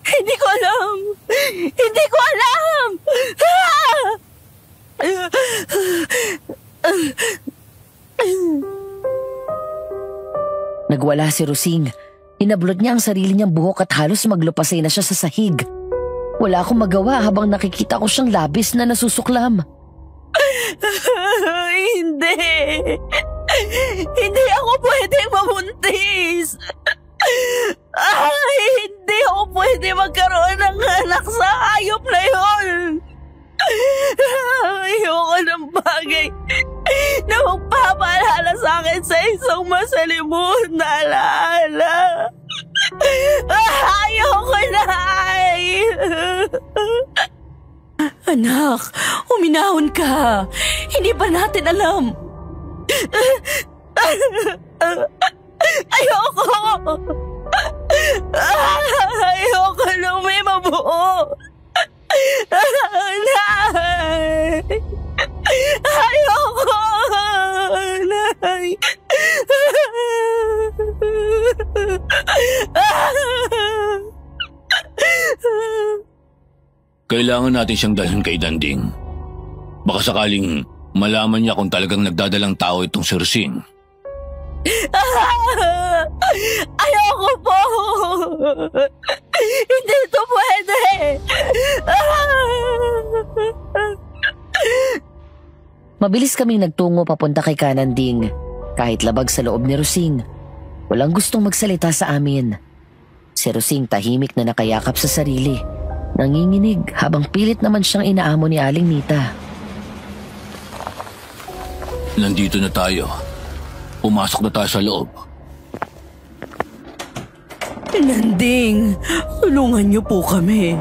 Hindi ko alam! Hindi ko alam! Nagwala si Rosing. Inablot niya ang sarili niyang buhok at halos maglupasay na siya sa sahig. Wala akong magawa habang nakikita ko siyang labis na nasusuklam. Hindi! Hindi ako pwedeng mabuntis! Hindi ako pwede magkaroon ng anak sa hayop na yun! Ayoko ng bagay na magpapaalala sa akin sa isang masalimuot na alaala. Ayoko na! Anak, uminahon ka. Hindi ba natin alam? Ayoko! Ayoko nang may mabuo! Nay! Ayoko! Nay! Kailangan natin siyang dalhin kay Danding. Baka sakaling malaman niya kung talagang nagdadalang tao itong si Rosing. Ayoko po! Hindi ito pwede! Mabilis kaming nagtungo papunta kay Kananding. Kahit labag sa loob ni Rosing, walang gustong magsalita sa amin. Si Rosing tahimik na nakayakap sa sarili. Nanginginig habang pilit naman siyang inaamo ni Aling Nita. Nandito na tayo. Pumasok na tayo sa loob. Nanding, tulungan niyo po kami.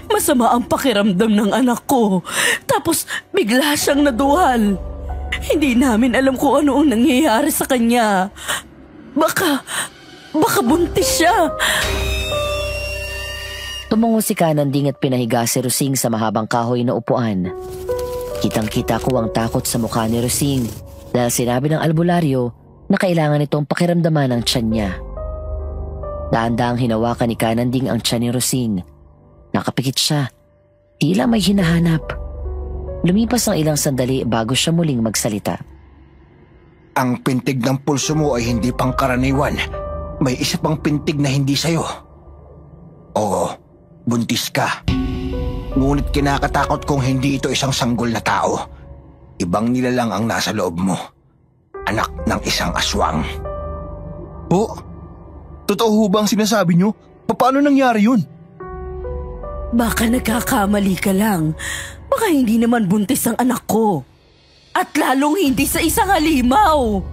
Masama ang pakiramdam ng anak ko. Tapos bigla siyang naduwal. Hindi namin alam kung ano ang nangyayari sa kanya. Baka buntis siya. Tumungo si Kananding at pinahiga si Rosing sa mahabang kahoy na upuan. Kitang-kita ko ang takot sa mukha ni Rosing dahil sinabi ng albularyo na kailangan itong pakiramdaman ang tiyan niya. Dahan-dahang hinawakan ni Kananding ang tiyan ni Rosing. Nakapikit siya. Tila may hinahanap. Lumipas ang ilang sandali bago siya muling magsalita. Ang pintig ng pulso mo ay hindi pangkaraniwan. May isa pang pintig na hindi sa'yo. Oo, buntis ka. Ngunit kinakatakot kong hindi ito isang sanggol na tao. Ibang nilalang ang nasa loob mo. Anak ng isang aswang. Po? Totoo ho ba ang sinasabi niyo? Paano nangyari yun? Baka nagkakamali ka lang. Baka hindi naman buntis ang anak ko. At lalong hindi sa isang halimaw.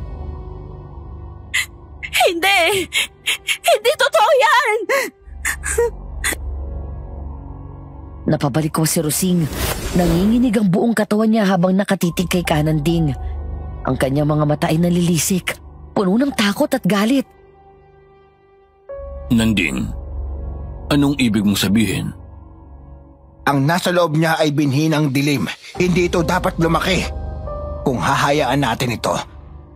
Hindi! Hindi totoo yan! Napabalik ko si Rosing. Nanginginig ang buong katawan niya habang nakatitig kay Kananding. Ang kanyang mga mata ay nalilisik, puno ng takot at galit. Nanding, anong ibig mong sabihin? Ang nasa loob niya ay binhi ng dilim. Hindi ito dapat lumaki. Kung hahayaan natin ito,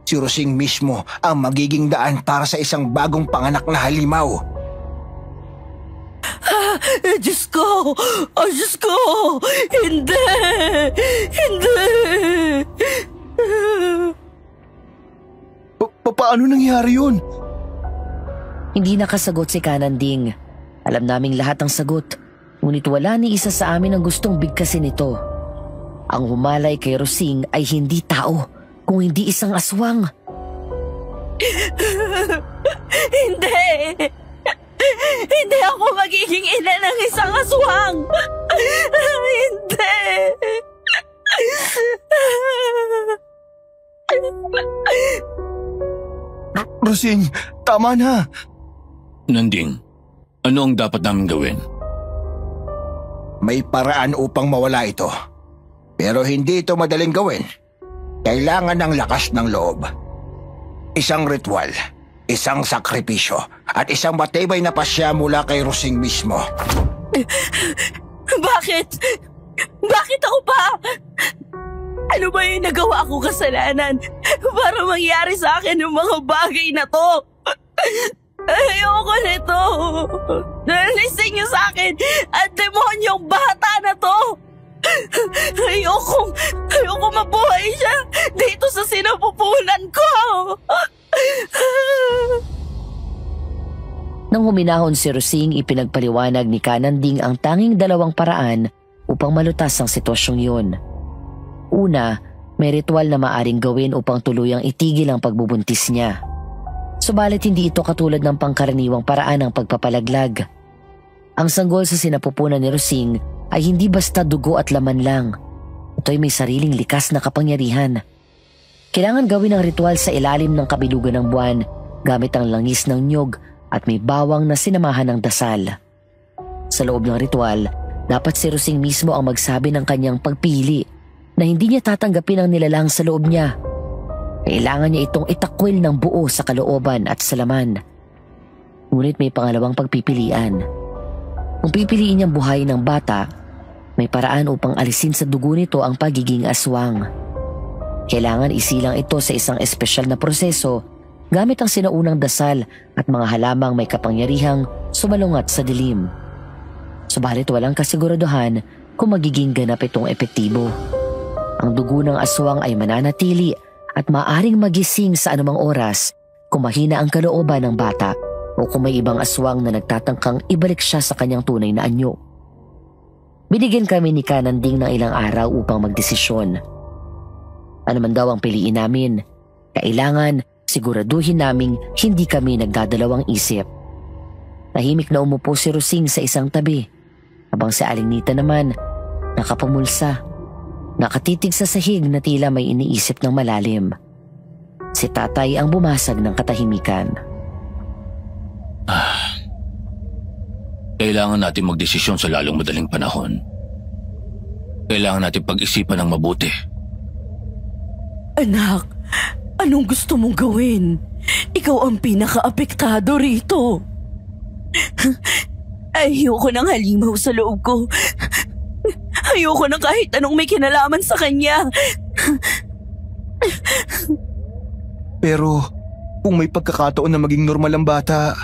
si Rosing mismo ang magiging daan para sa isang bagong panganak na halimaw. Diyos ko! Oh, Diyos ko! Hindi! Hindi! Paano nangyari yun? Hindi nakasagot si Kananding. Alam naming lahat ang sagot. Ngunit wala ni isa sa amin ang gustong bigkasin ito. Ang humalay kay Rosing ay hindi tao, kung hindi isang aswang. Hindi! Hindi ako magiging ina ng isang aswang! Hindi! Rosing, tama na. Nanding, ano ang dapat namin gawin? May paraan upang mawala ito. Pero hindi ito madaling gawin. Kailangan ng lakas ng loob. Isang ritual, isang sakripisyo, at isang matibay na pasya mula kay Rosing mismo. Bakit? Bakit ako pa? Ano ba yung nagawa ko kasalanan para mangyari sa akin yung mga bagay na to? Ayoko nito. Nalising niyo sa akin at demonyong bata na to. Ayoko mabuhay siya dito sa sinapupunan ko. Nang huminahon si Rosing, ipinagpaliwanag ni Kananding ang tanging dalawang paraan upang malutas ang sitwasyong yun. Una, may ritual na maaring gawin upang tuluyang itigil ang pagbubuntis niya. Subalit hindi ito katulad ng pangkaraniwang paraan ng pagpapalaglag. Ang sanggol sa sinapupunan ni Rosing ay hindi basta dugo at laman lang. Ito'y may sariling likas na kapangyarihan. Kailangan gawin ang ritual sa ilalim ng kabilugan ng buwan gamit ang langis ng niyog at may bawang na sinamahan ng dasal. Sa loob ng ritual, dapat si Rosing mismo ang magsabi ng kanyang pagpili na hindi niya tatanggapin ang nilalang sa loob niya. Kailangan niya itong itakwil ng buo sa kalooban at sa laman. Ngunit may pangalawang pagpipilian. Kung pipiliin niyang buhayin ng bata, may paraan upang alisin sa dugo nito ang pagiging aswang. Kailangan isilang ito sa isang espesyal na proseso gamit ang sinaunang dasal at mga halamang may kapangyarihang sumalungat sa dilim. Subalit walang kasiguraduhan kung magiging ganap itong epektibo. Ang dugo ng aswang ay mananatili at maaring magising sa anumang oras kung mahina ang kalooban ng bata o kung may ibang aswang na nagtatangkang ibalik siya sa kanyang tunay na anyo. Binigyan kami ni Kananding ng ilang araw upang magdesisyon. Ano man daw ang piliin namin, kailangan siguraduhin naming hindi kami nagdadalawang isip. Tahimik na umupo si Rosing sa isang tabi, habang si Aling Nita naman nakapamulsa, nakatitig sa sahig na tila may iniisip ng malalim. Si Tatay ang bumasag ng katahimikan. Kailangan natin magdesisyon sa lalong madaling panahon. Kailangan natin pag-isipan ng mabuti. Anak, anong gusto mong gawin? Ikaw ang pinaka-apektado rito. Ayoko ng halimaw sa loob ko. Ayoko ng kahit anong may kinalaman sa kanya. Pero kung may pagkakataon na maging normal ang bata...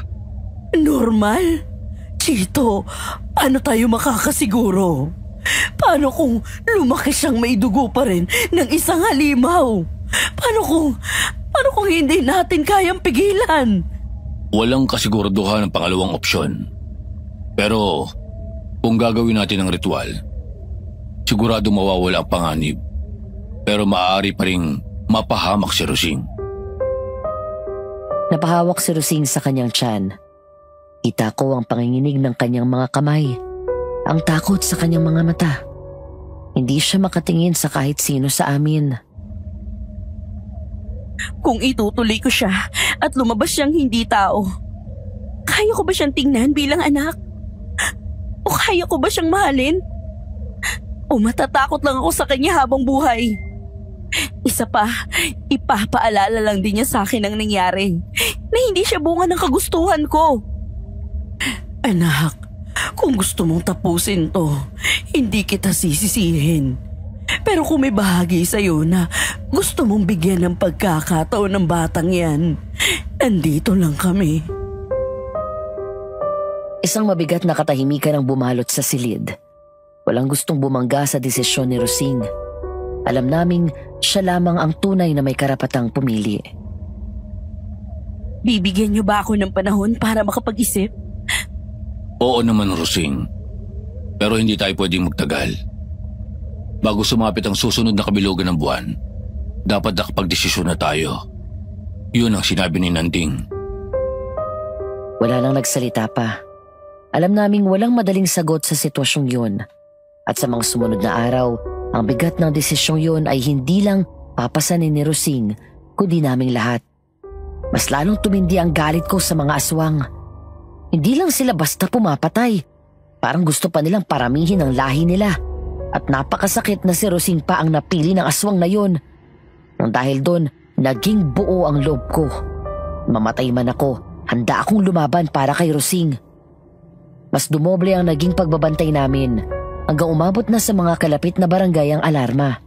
Normal? Chito, paano tayo makakasiguro? Paano kung lumaki siyang may dugo pa rin ng isang halimaw? Paano kung hindi natin kayang pigilan? Walang kasiguraduhan ng pangalawang opsyon. Pero kung gagawin natin ang ritual, sigurado mawawala ang panganib. Pero maaari pa ring mapahamak si Rosing. Napahawak si Rosing sa kanyang tiyan Kita ko ang panginginig ng kanyang mga kamay, ang takot sa kanyang mga mata. Hindi siya makatingin sa kahit sino sa amin. Kung itutuloy ko siya at lumabas siyang hindi tao, kaya ko ba siyang tingnan bilang anak? O kaya ko ba siyang mahalin? O matatakot lang ako sa kanya habang buhay? Isa pa, ipapaalala lang din niya sa akin ang nangyari, na hindi siya bunga ng kagustuhan ko. Anak, kung gusto mong tapusin to, hindi kita sisisihin. Pero kung may bahagi sa'yo na gusto mong bigyan ng pagkakataon ng batang yan, nandito lang kami. Isang mabigat na katahimikan ang bumalot sa silid. Walang gustong bumangga sa desisyon ni Rosing. Alam naming siya lamang ang tunay na may karapatang pumili. Bibigyan niyo ba ako ng panahon para makapag-isip? Oo naman, Rosing. Pero hindi tayo pwedeng magtagal. Bago sumapit ang susunod na kabilugan ng buwan, dapat nakapagdesisyon na tayo. Yun ang sinabi ni Nanding. Wala nang nagsalita pa. Alam naming walang madaling sagot sa sitwasyong yun. At sa mga sumunod na araw, ang bigat ng desisyong yun ay hindi lang papasanin ni Rosing, kundi naming lahat. Mas lalong tumindi ang galit ko sa mga aswang. Hindi lang sila basta pumapatay. Parang gusto pa nilang paramihin ang lahi nila. At napakasakit na si Rosing pa ang napili ng aswang na yun. Nang dahil doon, naging buo ang loob ko. Mamatay man ako, handa akong lumaban para kay Rosing. Mas dumoble ang naging pagbabantay namin hanggang umabot na sa mga kalapit na barangay ang alarma.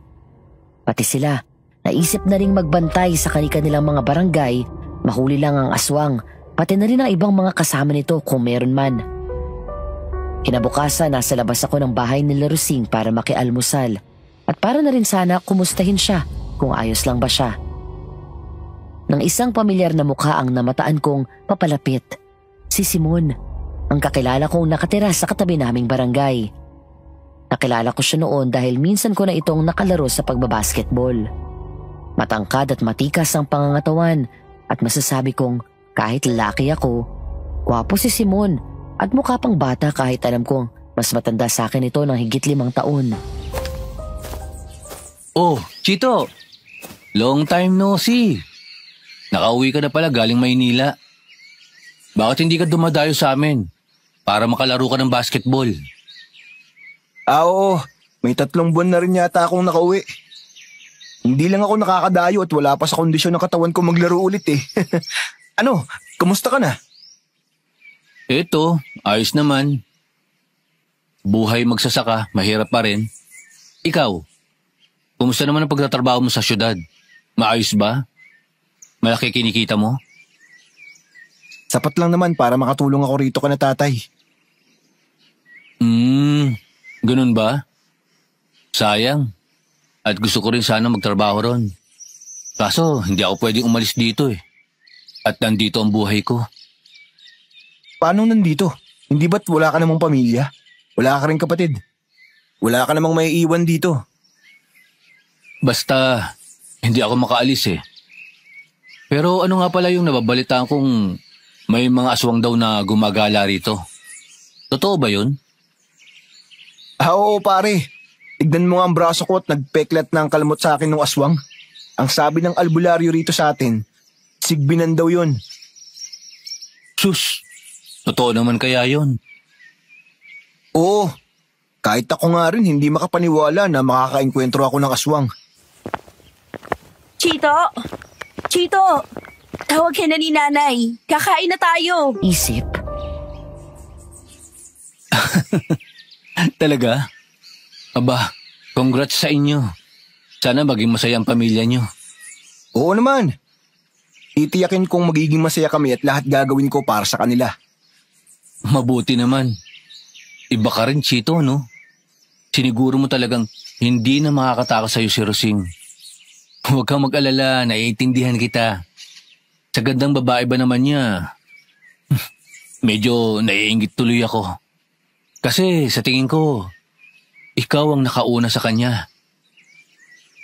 Pati sila, naisip na ring magbantay sa kanilang mga barangay, mahuli lang ang aswang, pati na rin ang ibang mga kasama nito kung meron man. Kinabukasan, nasa labas ako ng bahay ni Rosing para makialmusal at para na rin sana kumustahin siya kung ayos lang ba siya. Nang isang pamilyar na mukha ang namataan kong papalapit, si Simon, ang kakilala kong nakatira sa katabi naming barangay. Nakilala ko siya noon dahil minsan ko na itong nakalaro sa pagbabasketball. Matangkad at matikas ang pangangatawan at masasabi kong kahit lalaki ako, gwapo si Simon at mukha pang bata kahit alam kong mas matanda sa akin ito ng higit 5 taon. Oh, Chito! Long time no see. Nakauwi ka na pala galing Maynila. Bakit hindi ka dumadayo sa amin para makalaro ka ng basketball? Oo. May 3 buwan na rin yata akong nakauwi. Hindi lang ako nakakadayo at wala pa sa kondisyon ng katawan ko maglaro ulit eh. Ano, kumusta ka na? Eto, ayos naman. Buhay magsasaka, mahirap pa rin. Ikaw, kumusta naman ang pagtatrabaho mo sa syudad? Maayos ba? Malaki kinikita mo? Sapat lang naman para makatulong ako rito ka na tatay. Ganun ba? Sayang. At gusto ko rin sana magtrabaho ron. Kaso, hindi ako pwedeng umalis dito eh. At nandito ang buhay ko. Paano nandito? Hindi ba't wala ka namang pamilya? Wala ka rin kapatid? Wala ka namang may iwan dito? Basta, hindi ako makaalis eh. Pero ano nga pala yung nababalitaan kong may mga aswang daw na gumagala rito? Totoo ba yun? Oo pare. Tignan mo nga ang braso ko at nagpeklat ng kalmot sa akin ng aswang. Ang sabi ng albularyo rito sa atin, sigbinan daw yun. Sus! Totoo naman kaya yun? Oo. Kahit ako nga rin hindi makapaniwala na makakaengkwentro ako ng aswang. Chito! Chito! Tawag ka na ni nanay. Kakain na tayo. Isip. Talaga? Aba, congrats sa inyo. Sana maging masaya ang pamilya nyo. Oo naman. Titiyakin kong magiging masaya kami at lahat gagawin ko para sa kanila. Mabuti naman. Iba ka rin, Chito, no? Siniguro mo talagang hindi na makakatakas sa'yo si Rosing. Huwag kang mag-alala, naiintindihan kita. Sa gandang babae ba naman niya? Medyo naiingit tuloy ako. Kasi sa tingin ko, ikaw ang nakauna sa kanya.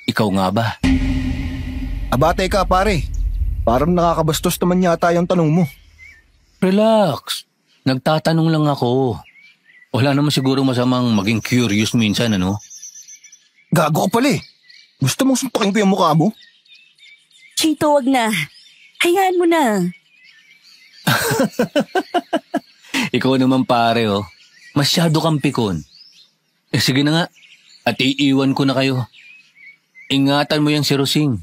Ikaw nga ba? Aba, teka pare. Parang nakakabastos naman yata yung tanong mo. Relax. Nagtatanong lang ako. Wala naman siguro masamang maging curious minsan, ano? Gago ka pala eh. Gusto mong suntukin ko yung mukha mo? Chito, wag na. Hayaan mo na. Ikaw naman pare, oh. Masyado kang pikon. Sige na nga. At iiwan ko na kayo. Ingatan mo yan si Rosing.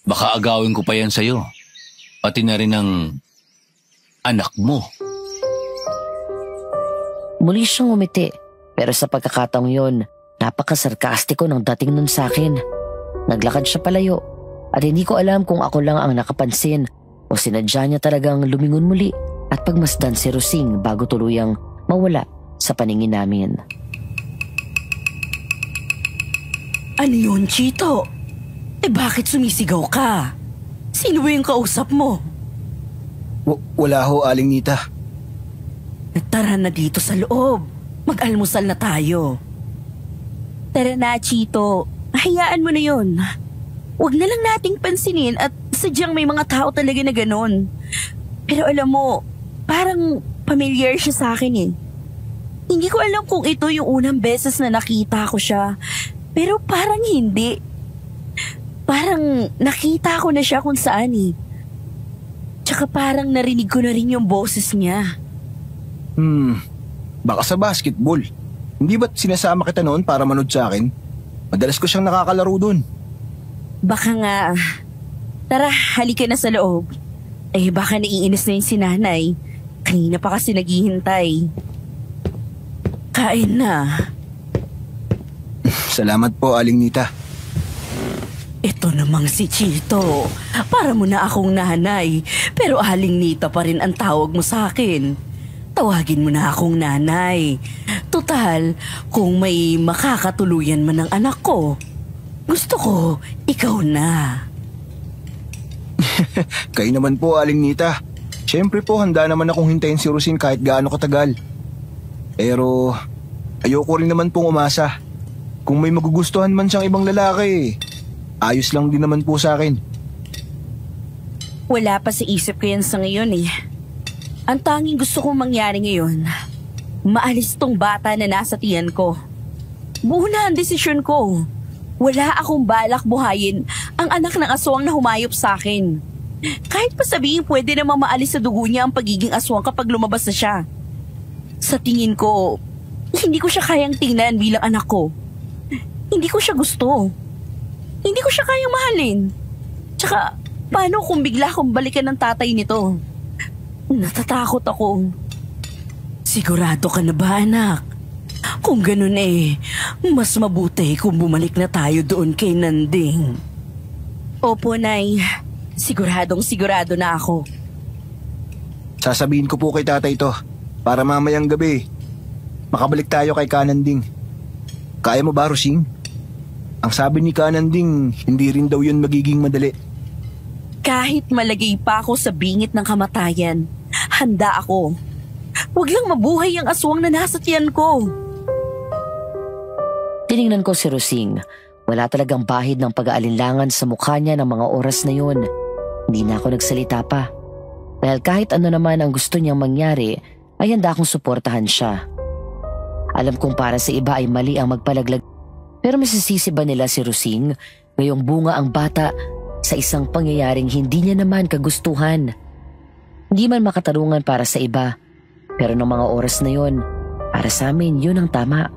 Baka agawin ko pa yan sa'yo. Pati na rin ang anak mo. Muli siyang umiti, pero sa pagkakataong yon, napakasarkastiko ng dating nun sa akin. Naglakad siya palayo at hindi ko alam kung ako lang ang nakapansin o sinadya niya talagang lumingon muli at pagmasdan si Rosing bago tuluyang mawala sa paningin namin. Ano yun, Chito? Bakit sumisigaw ka? Sino ba yung kausap mo? Wala ho, Aling Nita. Tara na dito sa loob. Mag-almusal na tayo. Tara na, Chito. Hayaan mo na yun. Huwag na lang nating pansinin at sadyang may mga tao talaga na ganon. Pero alam mo, parang familiar siya sa akin eh. Hindi ko alam kung ito yung unang beses na nakita ko siya. Pero parang hindi. Parang nakita ko na siya kung saan eh. Tsaka parang narinig ko na rin yung boses niya. Baka sa basketball. Hindi ba't sinasama kita noon para manood sa akin? Madalas ko siyang nakakalaro dun. Baka nga. Tara, halika na sa loob. Baka naiinis na yung si nanay. Kanina pa kasi naghihintay. Kain na. Salamat po, Aling Nita. Ito namang si Chito. Para mo na akong nanay. Pero Aling Nita pa rin ang tawag mo sa akin. Tawagin mo na akong nanay. Tutal, kung may makakatuluyan man ng anak ko, gusto ko, ikaw na. Kayo naman po, Aling Nita. Siyempre po, handa naman akong hintayin si Rosing kahit gaano katagal. Pero, ayoko rin naman pong umasa. Kung may magugustuhan man siyang ibang lalaki, ayos lang din naman po sa akin. Wala pa sa isip ko yan sa ngayon eh. Ang tanging gusto kong mangyari ngayon, maalis tong bata na nasa tiyan ko. Buo na ang desisyon ko. Wala akong balak buhayin ang anak ng aswang na humayop sa akin. Kahit pa sabihin pwede namang maalis sa dugo niya ang pagiging aswang kapag lumabas na siya. Sa tingin ko, hindi ko siya kayang tingnan bilang anak ko. Hindi ko siya gusto. Hindi ko siya kayang mahalin. Tsaka, paano kung bigla akong balikan ng tatay nito? Natatakot ako. Sigurado ka na ba, anak? Kung ganun mas mabuti kung bumalik na tayo doon kay Nanding. Opo, Nay. Sigurado na ako. Sasabihin ko po kay tatay to para mamayang gabi makabalik tayo kay Kananding. Kaya mo ba, Rosing? Ang sabi ni Kananding, hindi rin daw yun magiging madali. Kahit malagay pa ako sa bingit ng kamatayan, handa ako. Huwag lang mabuhay ang aswang na nasa tiyan ko. Tiningnan ko si Rosing. Wala talagang bahid ng pag-aalinlangan sa mukha niya ng mga oras na yun. Hindi na ako nagsalita pa. Dahil kahit ano naman ang gusto niyang mangyari, ay handa akong suportahan siya. Alam kong para sa iba ay mali ang magpalaglag. Pero masisisi ba nila si Rosing ngayong bunga ang bata sa isang pangyayaring hindi niya naman kagustuhan? Hindi man makatarungan para sa iba, pero ng mga oras na yon, para sa amin yun ang tama.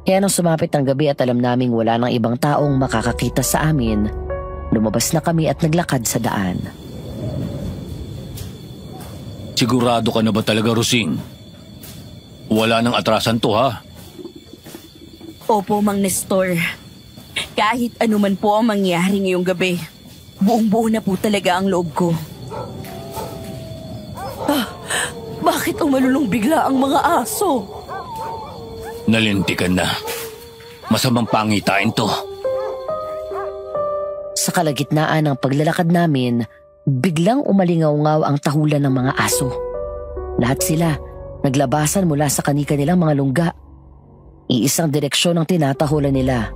Kaya nang sumapit ang gabi at alam naming wala nang ibang taong makakakita sa amin, lumabas na kami at naglakad sa daan. Sigurado ka na ba talaga, Rosing? Wala nang atrasan to, ha? Opo, Mang Nestor. Kahit ano man po ang mangyari ngayong gabi, buong-buo na po talaga ang loob ko. Bakit umalulong bigla ang mga aso? Nalintikan na. Masamang pangitain to. Sa kalagitnaan ng paglalakad namin, biglang umalingaw-ngaw ang tahulan ng mga aso. Lahat sila naglabasan mula sa kani-kanilang mga lungga. Iisang direksyon ang tinatahulan nila.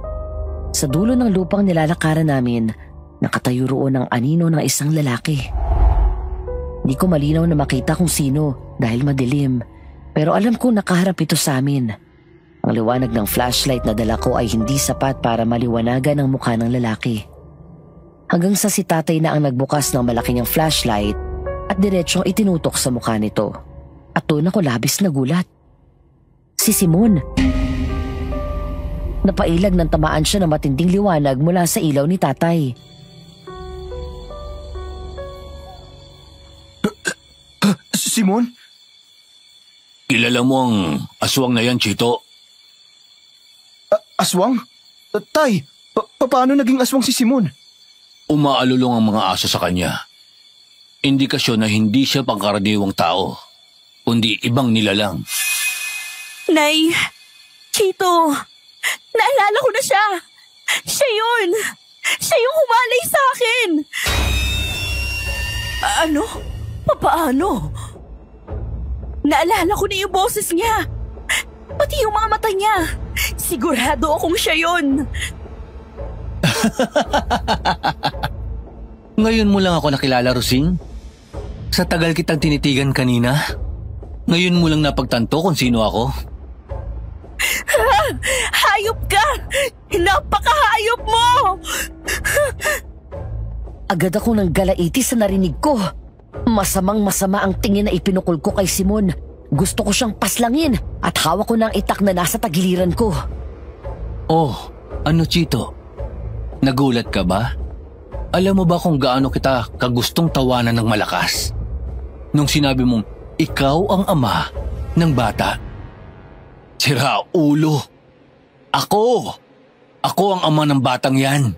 Sa dulo ng lupang nilalakaran namin, nakatayo roon ang anino ng isang lalaki. Di ko malinaw na makita kung sino dahil madilim. Pero alam ko nakaharap ito sa amin. Ang liwanag ng flashlight na dala ko ay hindi sapat para maliwanagan ang mukha ng lalaki. Hanggang sa si tatay na ang nagbukas ng malaki niyang flashlight at diretsong itinutok sa mukha nito. At doon ako labis na gulat. Si Simon. Napailag ng tamaan siya ng matinding liwanag mula sa ilaw ni tatay. Simon? Kilala mo ang aswang na yan, Chito? Aswang? Tay, paano naging aswang si Simon? Umaalulong ang mga aso sa kanya. Indikasyon na hindi siya pangkaraniwang tao, kundi ibang nilalang. Nay, Chito, naalala ko na siya. Siya yun. Siya yung humalay sa akin. Ano? Paano? Naalala ko na yung boses niya. Pati yung mga mata niya. Sigurado akong siya yun. Ngayon mo lang ako nakilala, Rosing? Sa tagal kitang tinitigan kanina, ngayon mo lang napagtanto kung sino ako? Hayop ka! Napakahayop mo! Agad ako ng galaitis sa narinig ko. Masamang-masama ang tingin na ipinukol ko kay Simon. Gusto ko siyang paslangin at hawak ko ng itak na nasa tagiliran ko. Oh, ano Chito? Nagulat ka ba? Alam mo ba kung gaano kita kagustong tawanan ng malakas? Nung sinabi mong ikaw ang ama ng bata. Sira ulo. Ako ang ama ng batang yan.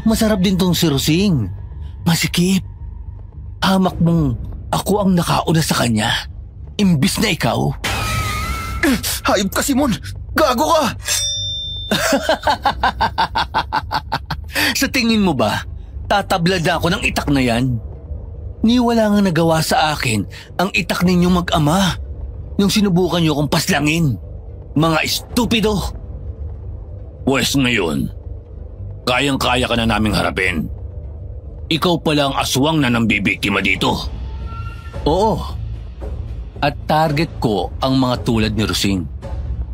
Masarap din tong si Rosing. Masikip. Hamak mong ako ang nakauna sa kanya. Imbis na ikaw. Hayop ka, Simon! Gago ka! Sa tingin mo ba, tatablada ako ng itak na yan? Niwala nga nagawa sa akin ang itak ninyong mag-ama nung sinubukan niyo akong paslangin. Mga estupido! Pwes ngayon, kayang-kaya ka na naming harapin. Ikaw pala ang aswang na nambibiktima dito. Oo. At target ko ang mga tulad ni Rosing.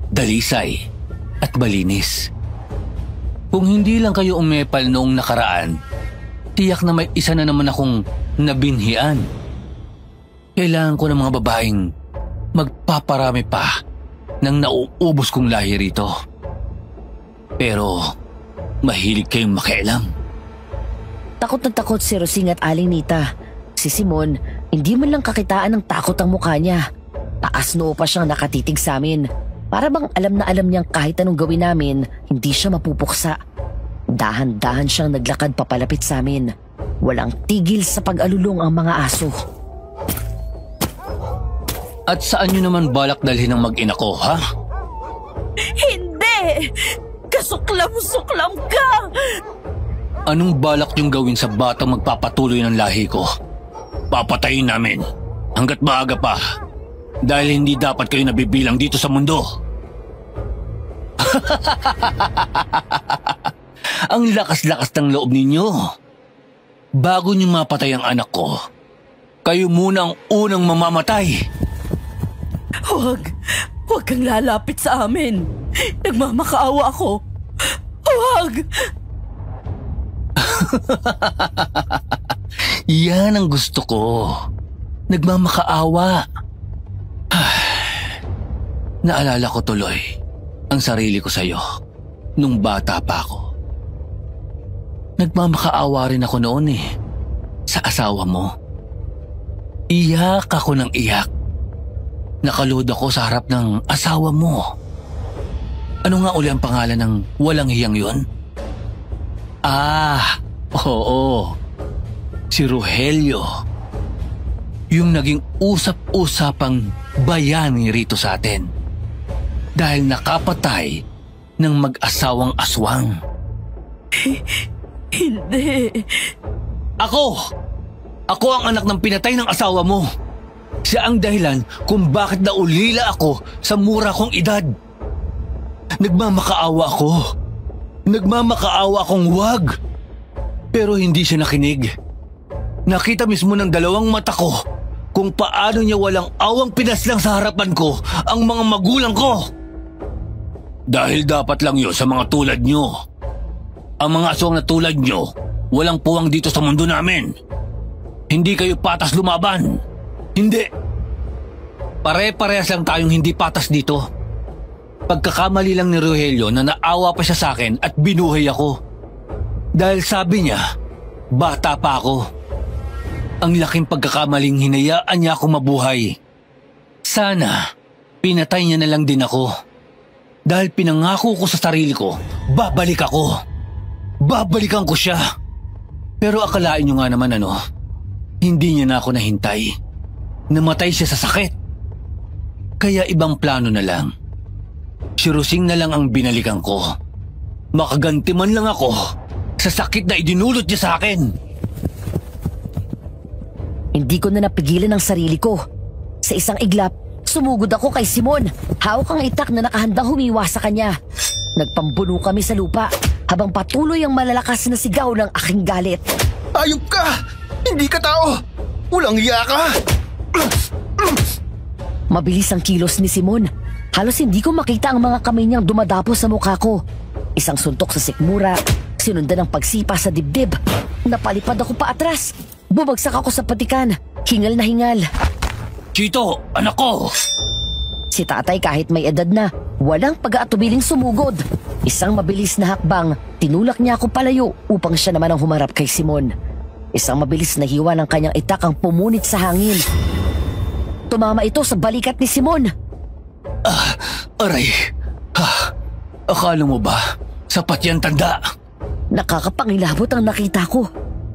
Dalisay at malinis. Kung hindi lang kayo umepal noong nakaraan, tiyak na may isa na naman akong nabinhian. Kailangan ko ng mga babaeng magpaparami pa ng nauubos kong lahi rito. Pero mahilig kayong makialam. Takot na takot si Rosing at Aling Nita. Si Simon, hindi man lang kakitaan ng takot ang mukha niya. Taas noo pa siyang nakatitig sa amin. Para bang alam na alam niyang kahit anong gawin namin, hindi siya mapupuksa. Dahan-dahan siyang naglakad papalapit sa amin. Walang tigil sa pag-alulong ang mga aso. At saan niyo naman balak dalhin ang mag-ina ko, ha? Hindi! Kasuklam-suklam ka! Anong balak niyong gawin sa batang magpapatuloy ng lahi ko? Papatayin namin hanggat maaga pa dahil hindi dapat kayo nabibilang dito sa mundo. Ang lakas-lakas ng loob ninyo. Bago niyo mapatay ang anak ko, kayo muna ang unang mamamatay. Huwag kang lalapit sa amin. Nagmamakaawa ako. Huwag! Yan ang gusto ko. Nagmamakaawa. Naalala ko tuloy ang sarili ko sa'yo nung bata pa ako. Nagmamakaawa rin ako noon sa asawa mo. Iyak ako ng iyak. Nakaluhod ako sa harap ng asawa mo. Ano nga uli ang pangalan ng walang hiyang yun? Oo. Si Rogelio. Yung naging usap-usapang bayani rito sa atin. Dahil nakapatay ng mag-asawang aswang. Hindi. Ako ang anak ng pinatay ng asawa mo. Siya ang dahilan kung bakit naulila ako sa mura kong edad. Nagmamakaawa akong wag. Pero hindi siya nakinig. Nakita mismo ng dalawang mata ko kung paano niya walang awang pinaslang sa harapan ko ang mga magulang ko. Dahil dapat lang yun sa mga tulad nyo. Ang mga aswang na tulad nyo, walang puwang dito sa mundo namin. Hindi kayo patas lumaban. Hindi. Pare-parehas lang tayong hindi patas dito. Pagkakamali lang ni Rogelio na naawa pa siya sa akin at binuhay ako. Dahil sabi niya, bata pa ako. Ang laking pagkakamaling hinayaan niya ako mabuhay. Sana, pinatay niya na lang din ako. Dahil pinangako ko sa sarili ko, babalik ako. Babalikan ko siya. Pero akalain niyo nga naman hindi niya na ako nahintay. Namatay siya sa sakit. Kaya ibang plano na lang. Si Rosing na lang ang binalikan ko. Makaganti man lang ako sa sakit na idinulot niya sa akin. Hindi ko na napigilan ang sarili ko. Sa isang iglap, sumugod ako kay Simon. Hawak ang itak na nakahandang humiwa sa kanya. Nagpambuno kami sa lupa habang patuloy ang malalakas na sigaw ng aking galit. Ayop ka! Hindi ka tao! Walang hiya ka! Mabilis ang kilos ni Simon. Halos hindi ko makita ang mga kamay niyang dumadapo sa mukha ko. Isang suntok sa sikmura, sinundan ng pagsipa sa dibdib. Napalipad ako pa atras. Bumagsak ako sa patikan. Hingal na hingal. Chito, anak ko! Si tatay kahit may edad na, walang pag-aatubiling sumugod. Isang mabilis na hakbang, tinulak niya ako palayo upang siya naman ang humarap kay Simon. Isang mabilis na hiwa ng kanyang itak ang pumunit sa hangin. Tumama ito sa balikat ni Simon. Aray. Akala mo ba? Sapat yan, tanda. Nakakapangilabot ang nakita ko.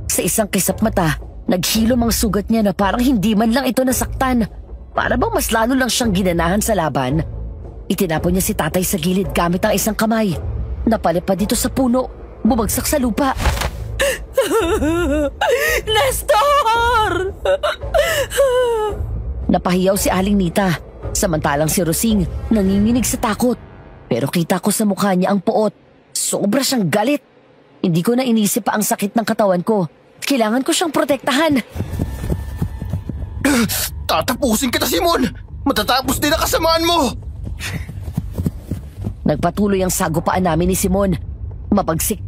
Sa isang kisap mata, naghilom ang sugat niya na parang hindi man lang ito nasaktan. Para bang mas lalo lang siyang ginanahan sa laban. Itinapon niya si tatay sa gilid gamit ang isang kamay. Napalipad dito sa puno, bumagsak sa lupa. Nestor! Napahiyaw si Aling Nita, samantalang si Rosing nanginginig sa takot. Pero kita ko sa mukha niya ang puot. Sobra siyang galit. Hindi ko na inisip pa ang sakit ng katawan ko. Kailangan ko siyang protektahan. Tatapusin kita, Simon! Matatapos din ang kasamaan mo! Nagpatuloy ang sagupaan namin ni Simon. Mapagsik.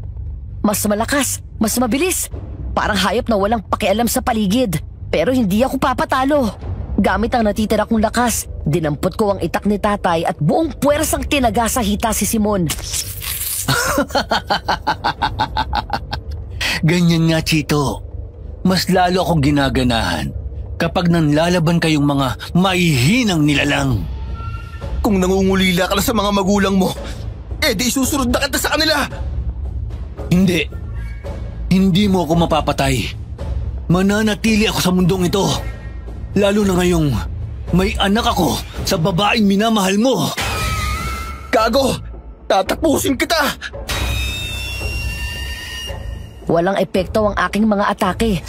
Mas malakas, mas mabilis. Parang hayop na walang pakialam sa paligid. Pero hindi ako papatalo. Gamit ang natitira kong lakas, dinampot ko ang itak ni tatay at buong puwersang tinaga sa hita si Simon. Ganyan nga, Chito. Mas lalo akong ginaganahan kapag nanlalaban kayong mga maihinang nilalang. Kung nangungulila ka na sa mga magulang mo, di isusunod na kita sa kanila! Hindi. Hindi mo ako mapapatay. Mananatili ako sa mundong ito. Lalo na ngayong may anak ako sa babaeng minamahal mo. Gago! Tatapusin kita! Walang epekto ang aking mga atake.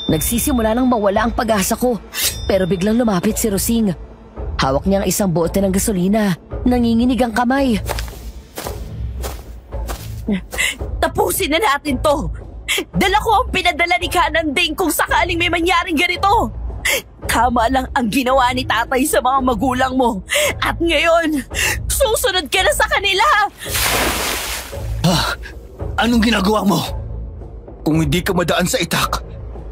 Nagsisimula nang mawala ang pag-asa ko. Pero biglang lumapit si Rosing. Hawak niya ang isang bote ng gasolina. Nanginginig ang kamay. Tapusin na natin to. Dala ko ang pinadala ni Kananding kung sakaling may mangyaring ganito. Tama lang ang ginawa ni tatay sa mga magulang mo. At ngayon, susunod ka na sa kanila. Anong ginagawa mo? Kung hindi ka madaan sa itak,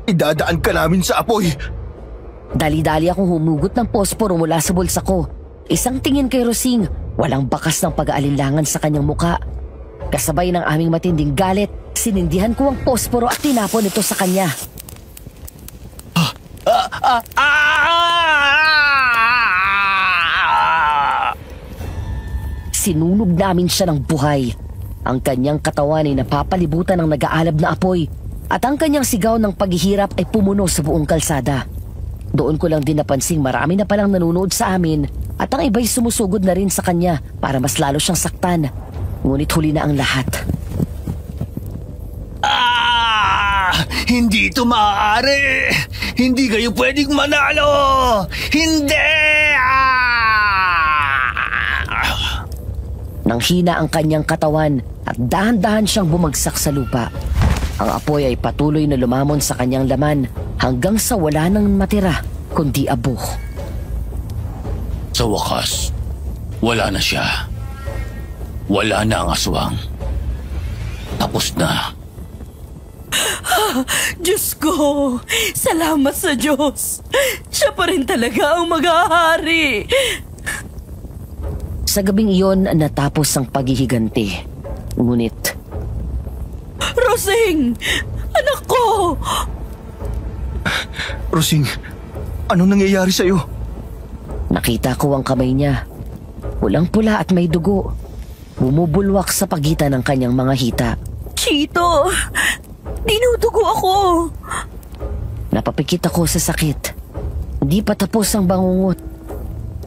idadaan ka namin sa apoy. Dali-dali akong humugot ng posporo mula sa bulsa ko. Isang tingin kay Rosing, walang bakas ng pag-aalinlangan sa kanyang muka. Kasabay ng aming matinding galit, sinindihan ko ang posporo at tinapon ito sa kanya. Sinunog namin siya ng buhay. Ang kanyang katawan ay napapalibutan ng nag-aalab na apoy at ang kanyang sigaw ng paghihirap ay pumuno sa buong kalsada. Doon ko lang din napansing marami na palang nanonood sa amin at ang iba'y sumusugod na rin sa kanya para mas lalo siyang saktan. Ngunit huli na ang lahat. Hindi ito maaari! Hindi kayo pwedeng manalo! Hindi! Nang hina ang kanyang katawan at dahan-dahan siyang bumagsak sa lupa. Ang apoy ay patuloy na lumamon sa kanyang laman hanggang sa wala nang matira kundi abo. Sa wakas, wala na siya. Wala na ang aswang. Tapos na. Diyos ko, salamat sa Diyos. Siya pa rin talaga ang mag-ahari. Sa gabing iyon natapos ang paghihiganti. Ngunit Rosing! Anak ko! Rosing, anong nangyayari sa'yo? nakita ko ang kamay niya. Pulang-pula at may dugo. Bumubulwak sa pagitan ng kanyang mga hita. Chito! Dinudugo ako! Napapikit ako sa sakit. Hindi pa tapos ang bangungot.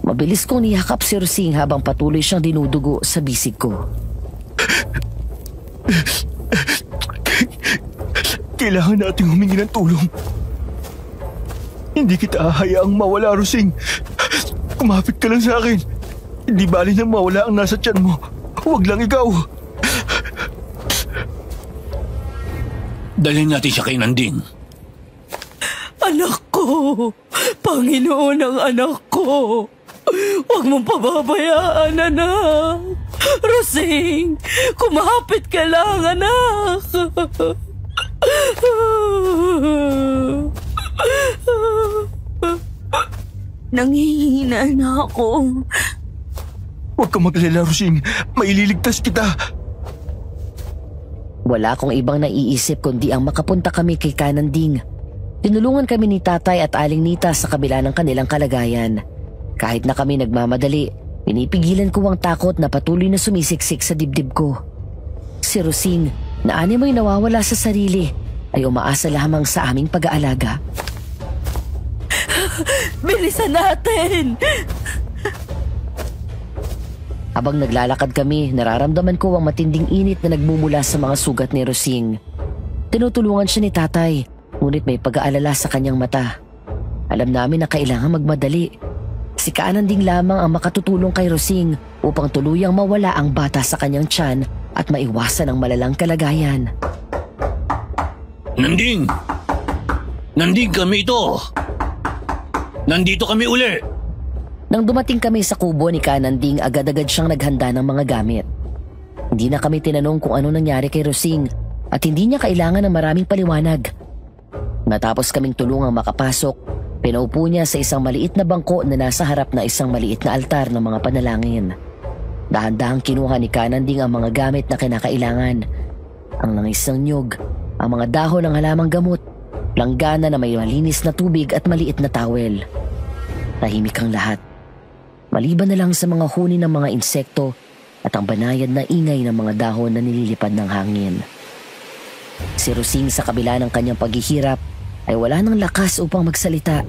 Mabilis kong niyakap si Rosing habang patuloy siyang dinudugo sa bisig ko. Kailangan nating humingi ng tulong. Hindi kita hahayaang mawala, Rosing. Kumapit ka lang sa akin. Hindi bali na mawala ang nasa tiyan mo. Huwag lang ikaw. Dalhin natin siya kay Nanding. Anak ko! Panginoon ang anak ko! Huwag mong pababayaan, anak! Rosing! Kumapit ka lang, anak! Nangihina na ako. Huwag kang mag-alala, Rosing. Maililigtas kita. Wala akong ibang naiisip kundi ang makapunta kami kay Kananding. Tinulungan kami ni Tatay at Aling Nita sa kabila ng kanilang kalagayan. Kahit na kami nagmamadali, pinipigilan ko ang takot na patuloy na sumisiksik sa dibdib ko. Si Rosing, na animoy nawawala sa sarili, ay umaasa lamang sa aming pag-aalaga. Bilisan natin! Habang naglalakad kami, nararamdaman ko ang matinding init na nagmumula sa mga sugat ni Rosing. Tinutulungan siya ni Tatay, ngunit may pag-aalala sa kanyang mata. Alam namin na kailangan magmadali. Si Kananding lamang ang makatutulong kay Rosing upang tuluyang mawala ang bata sa kanyang tiyan at maiwasan ang malalang kalagayan. Nanding! Nanding kami ito! Nandito kami uli! Nang dumating kami sa kubo ni Kananding, agad-agad siyang naghanda ng mga gamit. Hindi na kami tinanong kung ano nangyari kay Rosing at hindi niya kailangan ng maraming paliwanag. Matapos kaming tulungang makapasok, pinaupo niya sa isang maliit na bangko na nasa harap na isang maliit na altar ng mga panalangin. Dahan-dahang kinuha ni Kananding ang mga gamit na kinakailangan. Ang langis ng niyog, ang mga dahon ng halamang gamot, langgana na may malinis na tubig at maliit na towel. Tahimik ang lahat. Maliban na lang sa mga huni ng mga insekto at ang banayad na ingay ng mga dahon na nililipad ng hangin. Si Rosing sa kabila ng kanyang paghihirap ay wala ng lakas upang magsalita.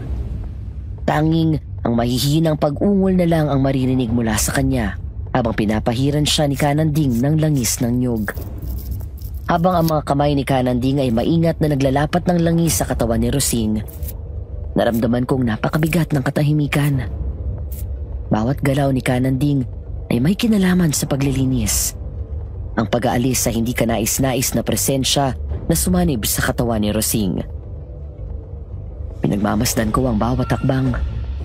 Tanging ang mahihinang pag-ungol na lang ang maririnig mula sa kanya habang pinapahiran siya ni Kananding ng langis ng niyog. Habang ang mga kamay ni Kananding ay maingat na naglalapat ng langis sa katawan ni Rosing, naramdaman kong napakabigat ng katahimikan. Bawat galaw ni Kananding ay may kinalaman sa paglilinis. Ang pag-aalis sa hindi kanais-nais na presensya na sumanib sa katawan ni Rosing. Pinagmamasdan ko ang bawat hakbang,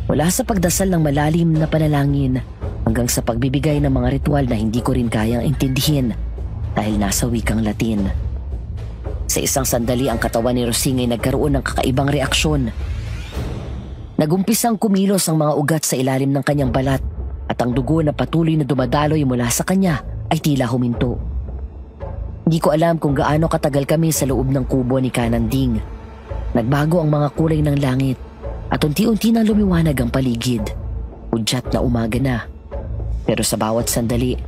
mula sa pagdasal ng malalim na panalangin hanggang sa pagbibigay ng mga ritual na hindi ko rin kayang intindihin dahil nasa wikang Latin. Sa isang sandali ang katawan ni Rosing ay nagkaroon ng kakaibang reaksyon. Nagumpisang kumilos ang mga ugat sa ilalim ng kanyang balat at ang dugo na patuloy na dumadaloy mula sa kanya ay tila huminto. Hindi ko alam kung gaano katagal kami sa loob ng kubo ni Kananding. Nagbago ang mga kulay ng langit at unti-unti nang lumiwanag ang paligid. Udyat na umaga na. Pero sa bawat sandali,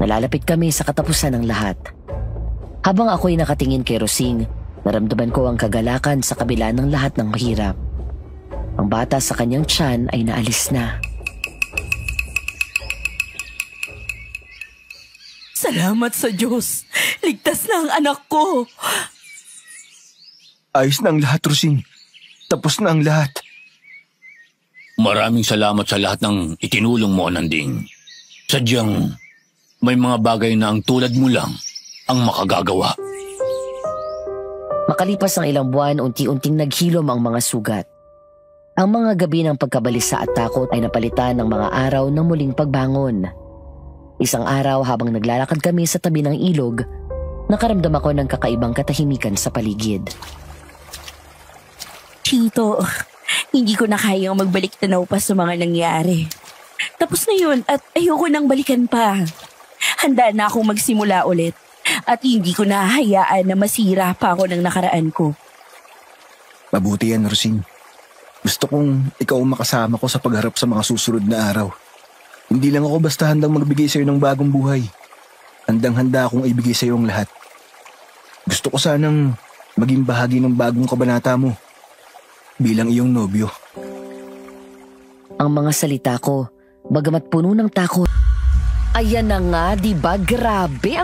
nalalapit kami sa katapusan ng lahat. Habang ako'y nakatingin kay Rosing, naramdaman ko ang kagalakan sa kabila ng lahat ng mahirap. Ang bata sa kanyang tiyan ay naalis na. Salamat sa Diyos! Ligtas na ang anak ko! Ayos na ang lahat, Rosing. Tapos na ang lahat. Maraming salamat sa lahat ng itinulong mo, Nanding. Sadyang may mga bagay na ang tulad mo lang ang makagagawa. Makalipas ang ilang buwan, unti-unting naghilom ang mga sugat. Ang mga gabi ng pagkabalisa at takot ay napalitan ng mga araw ng muling pagbangon. Isang araw habang naglalakad kami sa tabi ng ilog, nakaramdam ako ng kakaibang katahimikan sa paligid. Chito, hindi ko na kayang magbalik tanaw pa sa mga nangyari. Tapos na yun at ayoko nang balikan pa. Handa na akong magsimula ulit at hindi ko na hayaan na masira pa ako ng nakaraan ko. Mabuti yan, Rosing. Gusto kong ikaw ang makasama ko sa pagharap sa mga susunod na araw. Hindi lang ako basta handang magbigay sa'yo ng bagong buhay. Handang-handa akong ibigay sa'yo ang lahat. Gusto ko sanang maging bahagi ng bagong kabanata mo bilang iyong nobyo. Ang mga salita ko, bagamat puno ng takot. Ayan na nga, di ba? Grabe ang